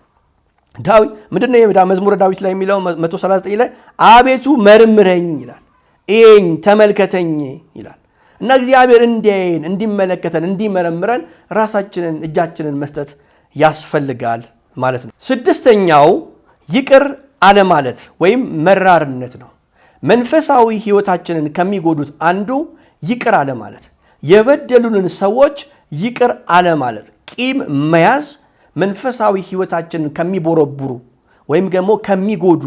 ዳዊት ምንድነው መዝሙረ ዳዊት ላይ የሚለው 139 ላይ አቤቱ መርምረኝ ይላል፣ እየኝ፣ ተመልከተኝ ይላል። እና እግዚአብሔር እንዲያየን፣ እንዲመለከተን፣ እንዲመረምረን ራሳችንን እጃችንን መስጠት ያስፈልጋል ማለት ነው። ስድስተኛው ይቅር አለማለት ወይም መራርነት ነው። መንፈሳዊ ሕይወታችንን ከሚጎዱት አንዱ ይቅር አለማለት፣ የበደሉንን ሰዎች ይቅር አለማለት፣ ቂም መያዝ መንፈሳዊ ሕይወታችንን ከሚቦረቡሩ ወይም ደግሞ ከሚጎዱ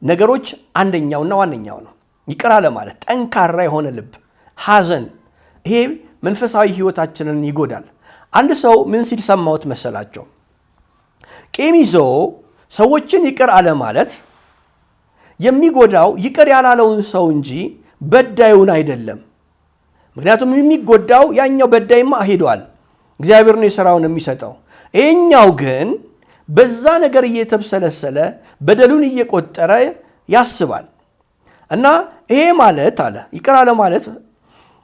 ነገሮች አንደኛውና ዋነኛው ነው። ይቅር አለማለት፣ ጠንካራ የሆነ ልብ፣ ሐዘን፣ ይሄ መንፈሳዊ ሕይወታችንን ይጎዳል። አንድ ሰው ምን ሲል ሰማሁት መሰላቸው? ቂም ይዞ ሰዎችን ይቅር አለማለት የሚጎዳው ይቅር ያላለውን ሰው እንጂ በዳዩን አይደለም። ምክንያቱም የሚጎዳው ያኛው በዳይማ ሄዷል፣ እግዚአብሔር ነው የሥራውን የሚሰጠው። ይሄኛው ግን በዛ ነገር እየተብሰለሰለ በደሉን እየቆጠረ ያስባል። እና ይሄ ማለት አለ ይቅር አለ ማለት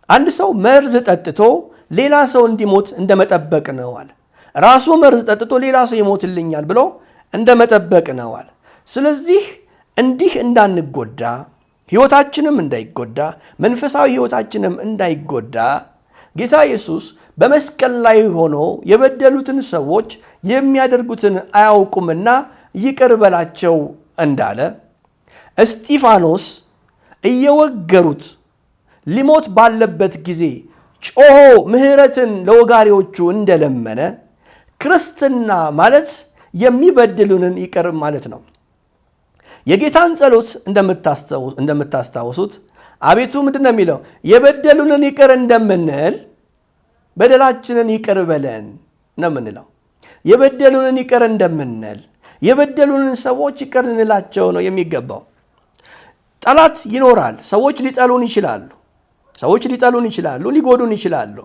አንድ ሰው መርዝ ጠጥቶ ሌላ ሰው እንዲሞት እንደመጠበቅ ነው አለ። ራሱ መርዝ ጠጥቶ ሌላ ሰው ይሞትልኛል ብሎ እንደመጠበቅ ነው አለ። ስለዚህ እንዲህ እንዳንጎዳ፣ ሕይወታችንም እንዳይጎዳ፣ መንፈሳዊ ሕይወታችንም እንዳይጎዳ ጌታ ኢየሱስ በመስቀል ላይ ሆኖ የበደሉትን ሰዎች የሚያደርጉትን አያውቁምና ይቅር በላቸው እንዳለ፣ እስጢፋኖስ እየወገሩት ሊሞት ባለበት ጊዜ ጮሆ ምሕረትን ለወጋሪዎቹ እንደለመነ ክርስትና ማለት የሚበድሉንን ይቅር ማለት ነው። የጌታን ጸሎት እንደምታስታውሱት አቤቱ ምንድን ነው የሚለው? የበደሉንን ይቅር እንደምንል በደላችንን ይቅር በለን ነው የምንለው። የበደሉንን ይቅር እንደምንል የበደሉንን ሰዎች ይቅር እንላቸው ነው የሚገባው። ጠላት ይኖራል። ሰዎች ሊጠሉን ይችላሉ፣ ሊጎዱን ይችላሉ።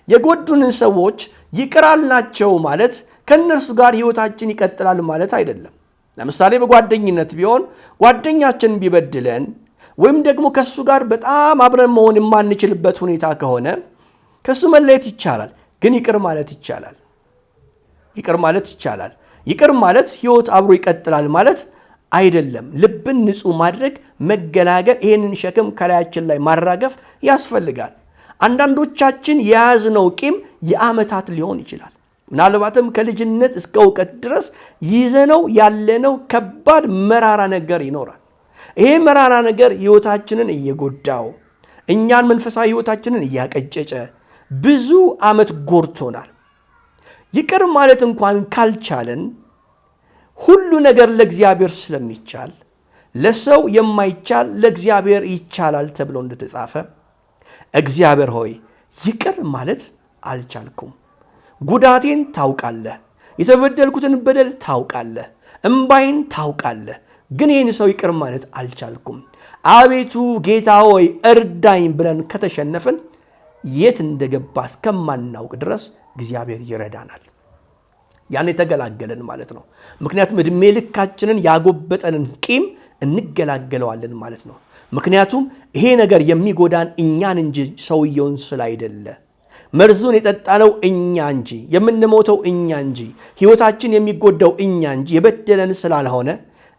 የጎዱንን ሰዎች ይቅር አልናቸው ማለት ከእነርሱ ጋር ሕይወታችን ይቀጥላል ማለት አይደለም። ለምሳሌ በጓደኝነት ቢሆን ጓደኛችን ቢበድለን ወይም ደግሞ ከሱ ጋር በጣም አብረን መሆን የማንችልበት ሁኔታ ከሆነ ከሱ መለየት ይቻላል፣ ግን ይቅር ማለት ይቻላል። ይቅር ማለት ሕይወት አብሮ ይቀጥላል ማለት አይደለም። ልብን ንጹህ ማድረግ፣ መገላገል፣ ይህንን ሸክም ከላያችን ላይ ማራገፍ ያስፈልጋል። አንዳንዶቻችን የያዝነው ቂም የዓመታት ሊሆን ይችላል። ምናልባትም ከልጅነት እስከ እውቀት ድረስ ይዘነው ያለነው ከባድ መራራ ነገር ይኖራል። ይሄ መራራ ነገር ሕይወታችንን እየጎዳው እኛን መንፈሳዊ ሕይወታችንን እያቀጨጨ ብዙ ዓመት ጎርቶናል። ይቅር ማለት እንኳን ካልቻለን ሁሉ ነገር ለእግዚአብሔር ስለሚቻል ለሰው የማይቻል ለእግዚአብሔር ይቻላል ተብሎ እንደተጻፈ እግዚአብሔር ሆይ ይቅር ማለት አልቻልኩም። ጉዳቴን ታውቃለህ፣ የተበደልኩትን በደል ታውቃለህ፣ እምባይን ታውቃለህ፣ ግን ይህን ሰው ይቅር ማለት አልቻልኩም። አቤቱ ጌታ ሆይ እርዳኝ ብለን ከተሸነፍን የት እንደገባ እስከማናውቅ ድረስ እግዚአብሔር ይረዳናል። ያን የተገላገለን ማለት ነው። ምክንያቱም ዕድሜ ልካችንን ያጎበጠንን ቂም እንገላገለዋለን ማለት ነው። ምክንያቱም ይሄ ነገር የሚጎዳን እኛን እንጂ ሰውየውን ስላይደለ፣ መርዙን የጠጣነው እኛ እንጂ፣ የምንሞተው እኛ እንጂ፣ ሕይወታችን የሚጎዳው እኛ እንጂ የበደለን ስላልሆነ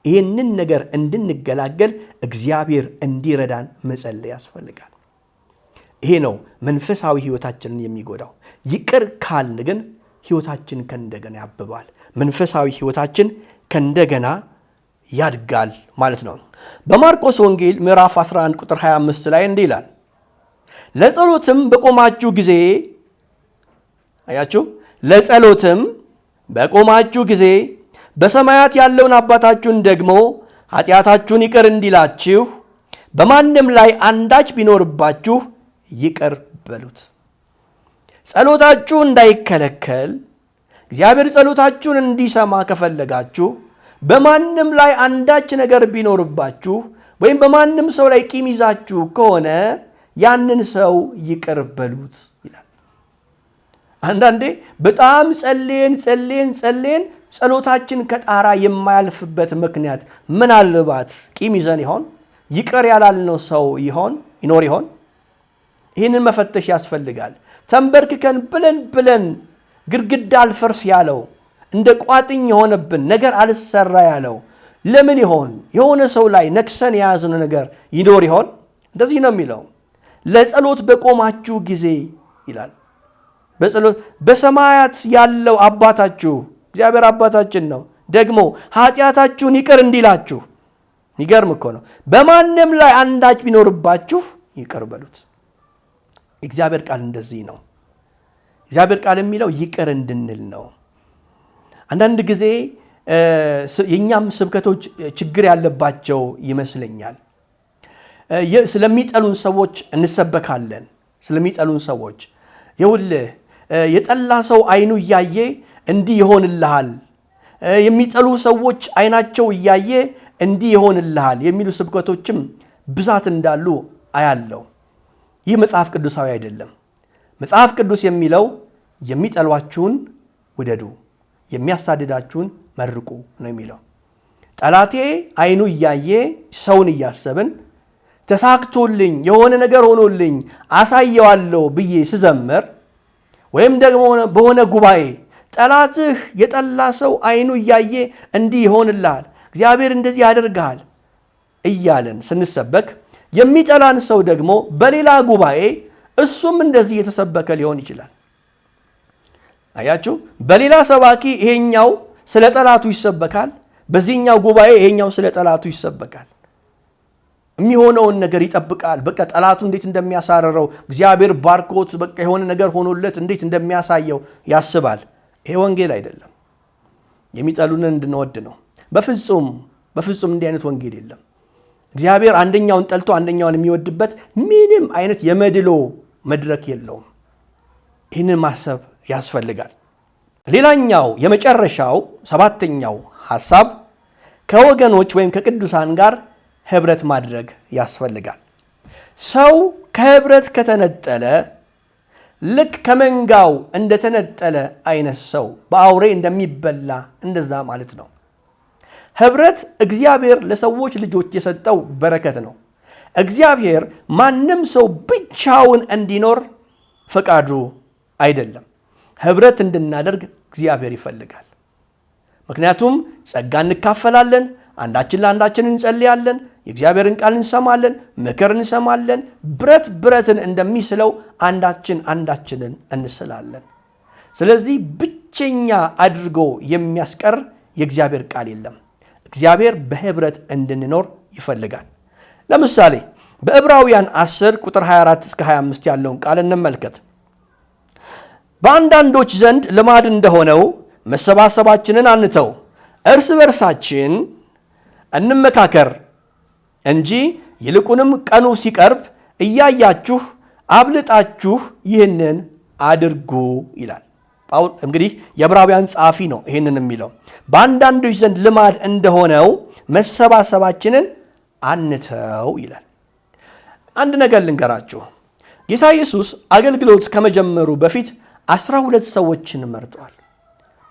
ይህንን ነገር እንድንገላገል እግዚአብሔር እንዲረዳን መጸለይ ያስፈልጋል። ይሄ ነው መንፈሳዊ ሕይወታችንን የሚጎዳው። ይቅር ካልን ግን ሕይወታችን ከእንደገና ያብባል፣ መንፈሳዊ ሕይወታችን ከእንደገና ያድጋል ማለት ነው። በማርቆስ ወንጌል ምዕራፍ 11 ቁጥር 25 ላይ እንዲህ ይላል፣ ለጸሎትም በቆማችሁ ጊዜ አያችሁ፣ ለጸሎትም በቆማችሁ ጊዜ በሰማያት ያለውን አባታችሁን ደግሞ ኃጢአታችሁን ይቅር እንዲላችሁ በማንም ላይ አንዳች ቢኖርባችሁ ይቅር በሉት። ጸሎታችሁ እንዳይከለከል እግዚአብሔር ጸሎታችሁን እንዲሰማ ከፈለጋችሁ በማንም ላይ አንዳች ነገር ቢኖርባችሁ ወይም በማንም ሰው ላይ ቂም ይዛችሁ ከሆነ ያንን ሰው ይቅር በሉት ይላል። አንዳንዴ በጣም ጸልየን ጸሎታችን ከጣራ የማያልፍበት ምክንያት ምናልባት ቂም ይዘን ይሆን? ይቅር ያላልነው ሰው ይኖር ይሆን? ይህንን መፈተሽ ያስፈልጋል። ተንበርክከን ብለን ግድግዳ አልፈርስ ያለው እንደ ቋጥኝ የሆነብን ነገር አልሰራ ያለው ለምን ይሆን? የሆነ ሰው ላይ ነክሰን የያዝነው ነገር ይኖር ይሆን? እንደዚህ ነው የሚለው፣ ለጸሎት በቆማችሁ ጊዜ ይላል። በጸሎት በሰማያት ያለው አባታችሁ እግዚአብሔር አባታችን ነው፣ ደግሞ ኃጢአታችሁን ይቅር እንዲላችሁ። ይገርም እኮ ነው። በማንም ላይ አንዳች ቢኖርባችሁ ይቅር በሉት። እግዚአብሔር ቃል እንደዚህ ነው። እግዚአብሔር ቃል የሚለው ይቅር እንድንል ነው። አንዳንድ ጊዜ የኛም ስብከቶች ችግር ያለባቸው ይመስለኛል። ስለሚጠሉን ሰዎች እንሰበካለን። ስለሚጠሉን ሰዎች ይኸውልህ የጠላ ሰው አይኑ እያየ እንዲህ ይሆንልሃል፣ የሚጠሉ ሰዎች አይናቸው እያየ እንዲህ ይሆንልሃል የሚሉ ስብከቶችም ብዛት እንዳሉ አያለው። ይህ መጽሐፍ ቅዱሳዊ አይደለም። መጽሐፍ ቅዱስ የሚለው የሚጠሏችሁን ውደዱ፣ የሚያሳድዳችሁን መርቁ ነው የሚለው። ጠላቴ አይኑ እያየ ሰውን እያሰብን ተሳክቶልኝ የሆነ ነገር ሆኖልኝ አሳየዋለሁ ብዬ ስዘምር ወይም ደግሞ በሆነ ጉባኤ ጠላትህ የጠላ ሰው አይኑ እያየ እንዲህ ይሆንልሃል፣ እግዚአብሔር እንደዚህ ያደርግሃል እያለን ስንሰበክ የሚጠላን ሰው ደግሞ በሌላ ጉባኤ እሱም እንደዚህ የተሰበከ ሊሆን ይችላል። አያችሁ፣ በሌላ ሰባኪ ይሄኛው ስለ ጠላቱ ይሰበካል፣ በዚህኛው ጉባኤ ይሄኛው ስለ ጠላቱ ይሰበካል። የሚሆነውን ነገር ይጠብቃል። በቃ ጠላቱ እንዴት እንደሚያሳረረው እግዚአብሔር ባርኮት በቃ የሆነ ነገር ሆኖለት እንዴት እንደሚያሳየው ያስባል። ይሄ ወንጌል አይደለም። የሚጠሉንን እንድንወድ ነው። በፍጹም እንዲህ አይነት ወንጌል የለም። እግዚአብሔር አንደኛውን ጠልቶ አንደኛውን የሚወድበት ምንም አይነት የመድሎ መድረክ የለውም። ይህንን ማሰብ ያስፈልጋል። ሌላኛው የመጨረሻው ሰባተኛው ሐሳብ ከወገኖች ወይም ከቅዱሳን ጋር ህብረት ማድረግ ያስፈልጋል። ሰው ከህብረት ከተነጠለ ልክ ከመንጋው እንደተነጠለ አይነት ሰው በአውሬ እንደሚበላ እንደዛ ማለት ነው። ህብረት እግዚአብሔር ለሰዎች ልጆች የሰጠው በረከት ነው። እግዚአብሔር ማንም ሰው ብቻውን እንዲኖር ፈቃዱ አይደለም። ህብረት እንድናደርግ እግዚአብሔር ይፈልጋል። ምክንያቱም ጸጋ እንካፈላለን፣ አንዳችን ለአንዳችን እንጸልያለን፣ የእግዚአብሔርን ቃል እንሰማለን፣ ምክር እንሰማለን። ብረትን እንደሚስለው አንዳችንን እንስላለን። ስለዚህ ብቸኛ አድርጎ የሚያስቀር የእግዚአብሔር ቃል የለም። እግዚአብሔር በህብረት እንድንኖር ይፈልጋል። ለምሳሌ በዕብራውያን 10 ቁጥር 24 እስከ 25 ያለውን ቃል እንመልከት። በአንዳንዶች ዘንድ ልማድ እንደሆነው መሰባሰባችንን አንተው፣ እርስ በርሳችን እንመካከር እንጂ ይልቁንም ቀኑ ሲቀርብ እያያችሁ አብልጣችሁ ይህንን አድርጉ ይላል። እንግዲህ የዕብራውያን ጸሐፊ ነው ይህንን የሚለው። በአንዳንዶች ዘንድ ልማድ እንደሆነው መሰባሰባችንን አንተው ይላል። አንድ ነገር ልንገራችሁ። ጌታ ኢየሱስ አገልግሎት ከመጀመሩ በፊት 12 ሰዎችን መርጧል።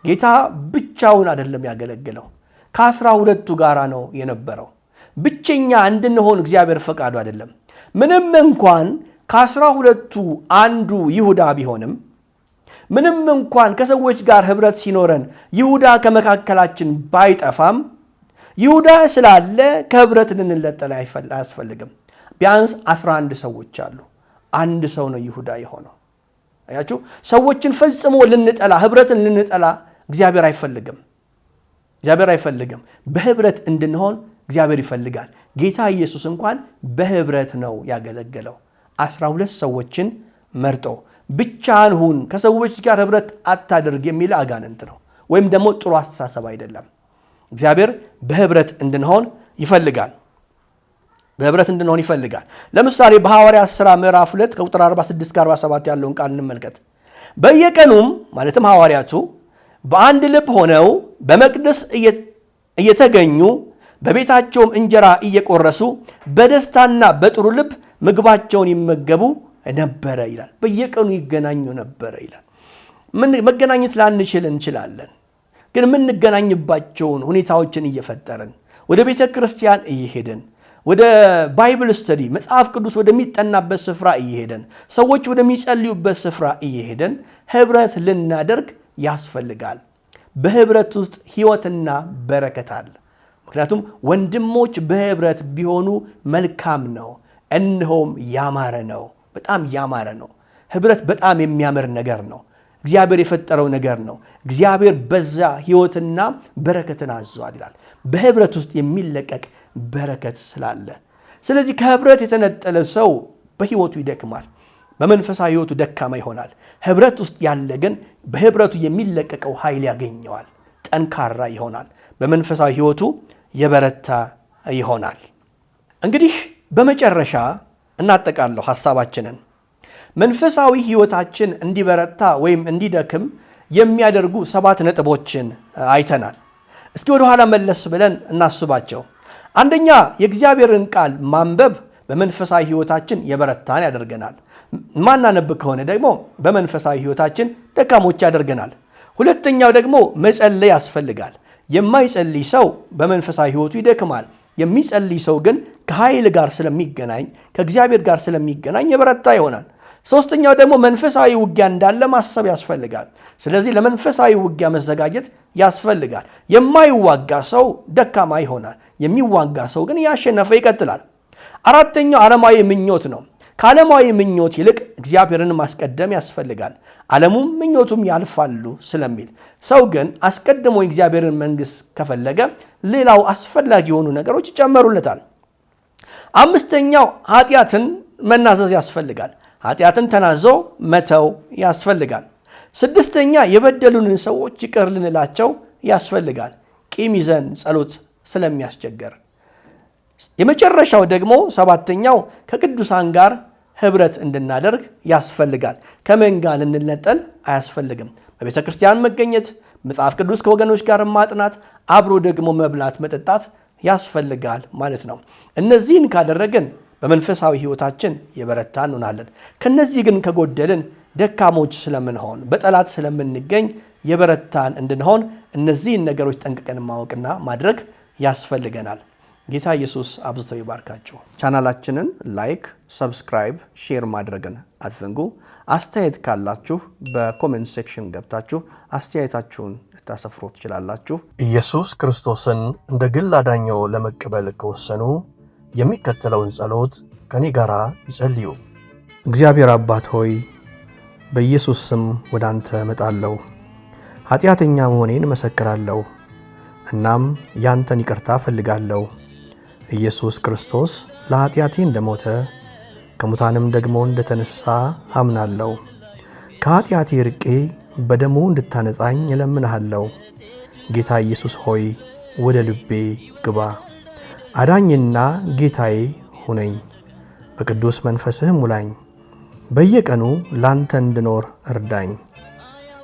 ጌታ ብቻውን አይደለም ያገለግለው፣ ከ12ቱ ጋር ነው የነበረው። ብቸኛ እንድንሆን እግዚአብሔር ፈቃዱ አይደለም። ምንም እንኳን ከ12ቱ አንዱ ይሁዳ ቢሆንም፣ ምንም እንኳን ከሰዎች ጋር ኅብረት ሲኖረን ይሁዳ ከመካከላችን ባይጠፋም፣ ይሁዳ ስላለ ከኅብረት ልንለጠል አያስፈልግም። ቢያንስ 11 ሰዎች አሉ። አንድ ሰው ነው ይሁዳ የሆነው። አያችሁ፣ ሰዎችን ፈጽሞ ልንጠላ፣ ኅብረትን ልንጠላ እግዚአብሔር አይፈልግም። በኅብረት እንድንሆን እግዚአብሔር ይፈልጋል። ጌታ ኢየሱስ እንኳን በኅብረት ነው ያገለገለው። 12 ሰዎችን መርጦ ብቻህን ሁን፣ ከሰዎች ጋር ኅብረት አታድርግ የሚል አጋንንት ነው፣ ወይም ደግሞ ጥሩ አስተሳሰብ አይደለም። እግዚአብሔር በኅብረት እንድንሆን ይፈልጋል። ለምሳሌ በሐዋርያት ሥራ ምዕራፍ 2 ከቁጥር 46-47 ያለውን ቃል እንመልከት። በየቀኑም ማለትም ሐዋርያቱ በአንድ ልብ ሆነው በመቅደስ እየተገኙ በቤታቸውም እንጀራ እየቆረሱ በደስታና በጥሩ ልብ ምግባቸውን ይመገቡ ነበረ ይላል። በየቀኑ ይገናኙ ነበረ ይላል። መገናኘት ላንችል እንችላለን፣ ግን የምንገናኝባቸውን ሁኔታዎችን እየፈጠርን ወደ ቤተ ክርስቲያን እየሄድን ወደ ባይብል ስተዲ መጽሐፍ ቅዱስ ወደሚጠናበት ስፍራ እየሄደን ሰዎች ወደሚጸልዩበት ስፍራ እየሄደን ኅብረት ልናደርግ ያስፈልጋል። በኅብረት ውስጥ ሕይወትና በረከት አለ። ምክንያቱም ወንድሞች በኅብረት ቢሆኑ መልካም ነው፣ እነሆም ያማረ ነው። በጣም ያማረ ነው። ኅብረት በጣም የሚያምር ነገር ነው። እግዚአብሔር የፈጠረው ነገር ነው። እግዚአብሔር በዛ ሕይወትና በረከትን አዟል ይላል። በኅብረት ውስጥ የሚለቀቅ በረከት ስላለ፣ ስለዚህ ከኅብረት የተነጠለ ሰው በሕይወቱ ይደክማል፣ በመንፈሳዊ ሕይወቱ ደካማ ይሆናል። ኅብረት ውስጥ ያለ ግን በኅብረቱ የሚለቀቀው ኃይል ያገኘዋል፣ ጠንካራ ይሆናል፣ በመንፈሳዊ ሕይወቱ የበረታ ይሆናል። እንግዲህ በመጨረሻ እናጠቃለሁ ሐሳባችንን። መንፈሳዊ ሕይወታችን እንዲበረታ ወይም እንዲደክም የሚያደርጉ 7 ነጥቦችን አይተናል። እስኪ ወደ ኋላ መለስ ብለን እናስባቸው። አንደኛ፣ የእግዚአብሔርን ቃል ማንበብ በመንፈሳዊ ሕይወታችን የበረታን ያደርገናል። ማናነብ ከሆነ ደግሞ በመንፈሳዊ ሕይወታችን ደካሞች ያደርገናል። ሁለተኛው ደግሞ መጸለይ ያስፈልጋል። የማይጸልይ ሰው በመንፈሳዊ ሕይወቱ ይደክማል። የሚጸልይ ሰው ግን ከኃይል ጋር ስለሚገናኝ፣ ከእግዚአብሔር ጋር ስለሚገናኝ የበረታ ይሆናል። ሶስተኛው ደግሞ መንፈሳዊ ውጊያ እንዳለ ማሰብ ያስፈልጋል። ስለዚህ ለመንፈሳዊ ውጊያ መዘጋጀት ያስፈልጋል። የማይዋጋ ሰው ደካማ ይሆናል። የሚዋጋ ሰው ግን ያሸነፈ ይቀጥላል። አራተኛው ዓለማዊ ምኞት ነው። ከዓለማዊ ምኞት ይልቅ እግዚአብሔርን ማስቀደም ያስፈልጋል። ዓለሙም ምኞቱም ያልፋሉ ስለሚል ሰው ግን አስቀድሞ የእግዚአብሔርን መንግሥት ከፈለገ ሌላው አስፈላጊ የሆኑ ነገሮች ይጨመሩለታል። አምስተኛው ኃጢአትን መናዘዝ ያስፈልጋል። ኃጢአትን ተናዞ መተው ያስፈልጋል። ስድስተኛ የበደሉንን ሰዎች ይቅር ልንላቸው ያስፈልጋል፣ ቂም ይዘን ጸሎት ስለሚያስቸገር። የመጨረሻው ደግሞ 7ኛው ከቅዱሳን ጋር ኅብረት እንድናደርግ ያስፈልጋል። ከምን ጋር ልንነጠል አያስፈልግም። በቤተ ክርስቲያን መገኘት፣ መጽሐፍ ቅዱስ ከወገኖች ጋር ማጥናት፣ አብሮ ደግሞ መብላት መጠጣት ያስፈልጋል ማለት ነው። እነዚህን ካደረግን በመንፈሳዊ ሕይወታችን የበረታ እንሆናለን። ከነዚህ ግን ከጎደልን ደካሞች ስለምንሆን፣ በጠላት ስለምንገኝ የበረታን እንድንሆን እነዚህን ነገሮች ጠንቅቀን ማወቅና ማድረግ ያስፈልገናል። ጌታ ኢየሱስ አብዝቶ ይባርካችሁ። ቻናላችንን ላይክ፣ ሰብስክራይብ፣ ሼር ማድረግን አትዘንጉ። አስተያየት ካላችሁ በኮሜንት ሴክሽን ገብታችሁ አስተያየታችሁን ልታሰፍሩ ትችላላችሁ። ኢየሱስ ክርስቶስን እንደ ግል አዳኛው ለመቀበል ከወሰኑ የሚከተለውን ጸሎት ከኔ ጋር ይጸልዩ። እግዚአብሔር አባት ሆይ በኢየሱስ ስም ወደ አንተ እመጣለሁ። ኃጢአተኛ መሆኔን እመሰክራለሁ። እናም ያንተን ይቅርታ እፈልጋለሁ። ኢየሱስ ክርስቶስ ለኃጢአቴ እንደሞተ ከሙታንም ደግሞ እንደተነሳ አምናለሁ። ከኃጢአቴ ርቄ በደሙ እንድታነጻኝ እለምንሃለሁ። ጌታ ኢየሱስ ሆይ ወደ ልቤ ግባ፣ አዳኝና ጌታዬ ሁነኝ። በቅዱስ መንፈስህ ሙላኝ፣ በየቀኑ ላንተ እንድኖር እርዳኝ።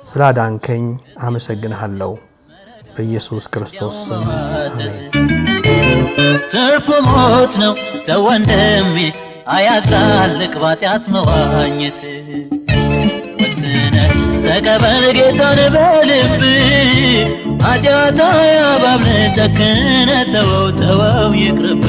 ስላዳንከኝ አመሰግንሃለሁ። በኢየሱስ ክርስቶስ ስም አሜን።
ትርፉ ሞት ነው ተወንድሜ፣ አያዛልቅ ባጢአት መዋኘት። ወስነ ተቀበል ጌታን በልብ፣ ኃጢአት አያባብን ጨክነ ተወው ይቅርብ።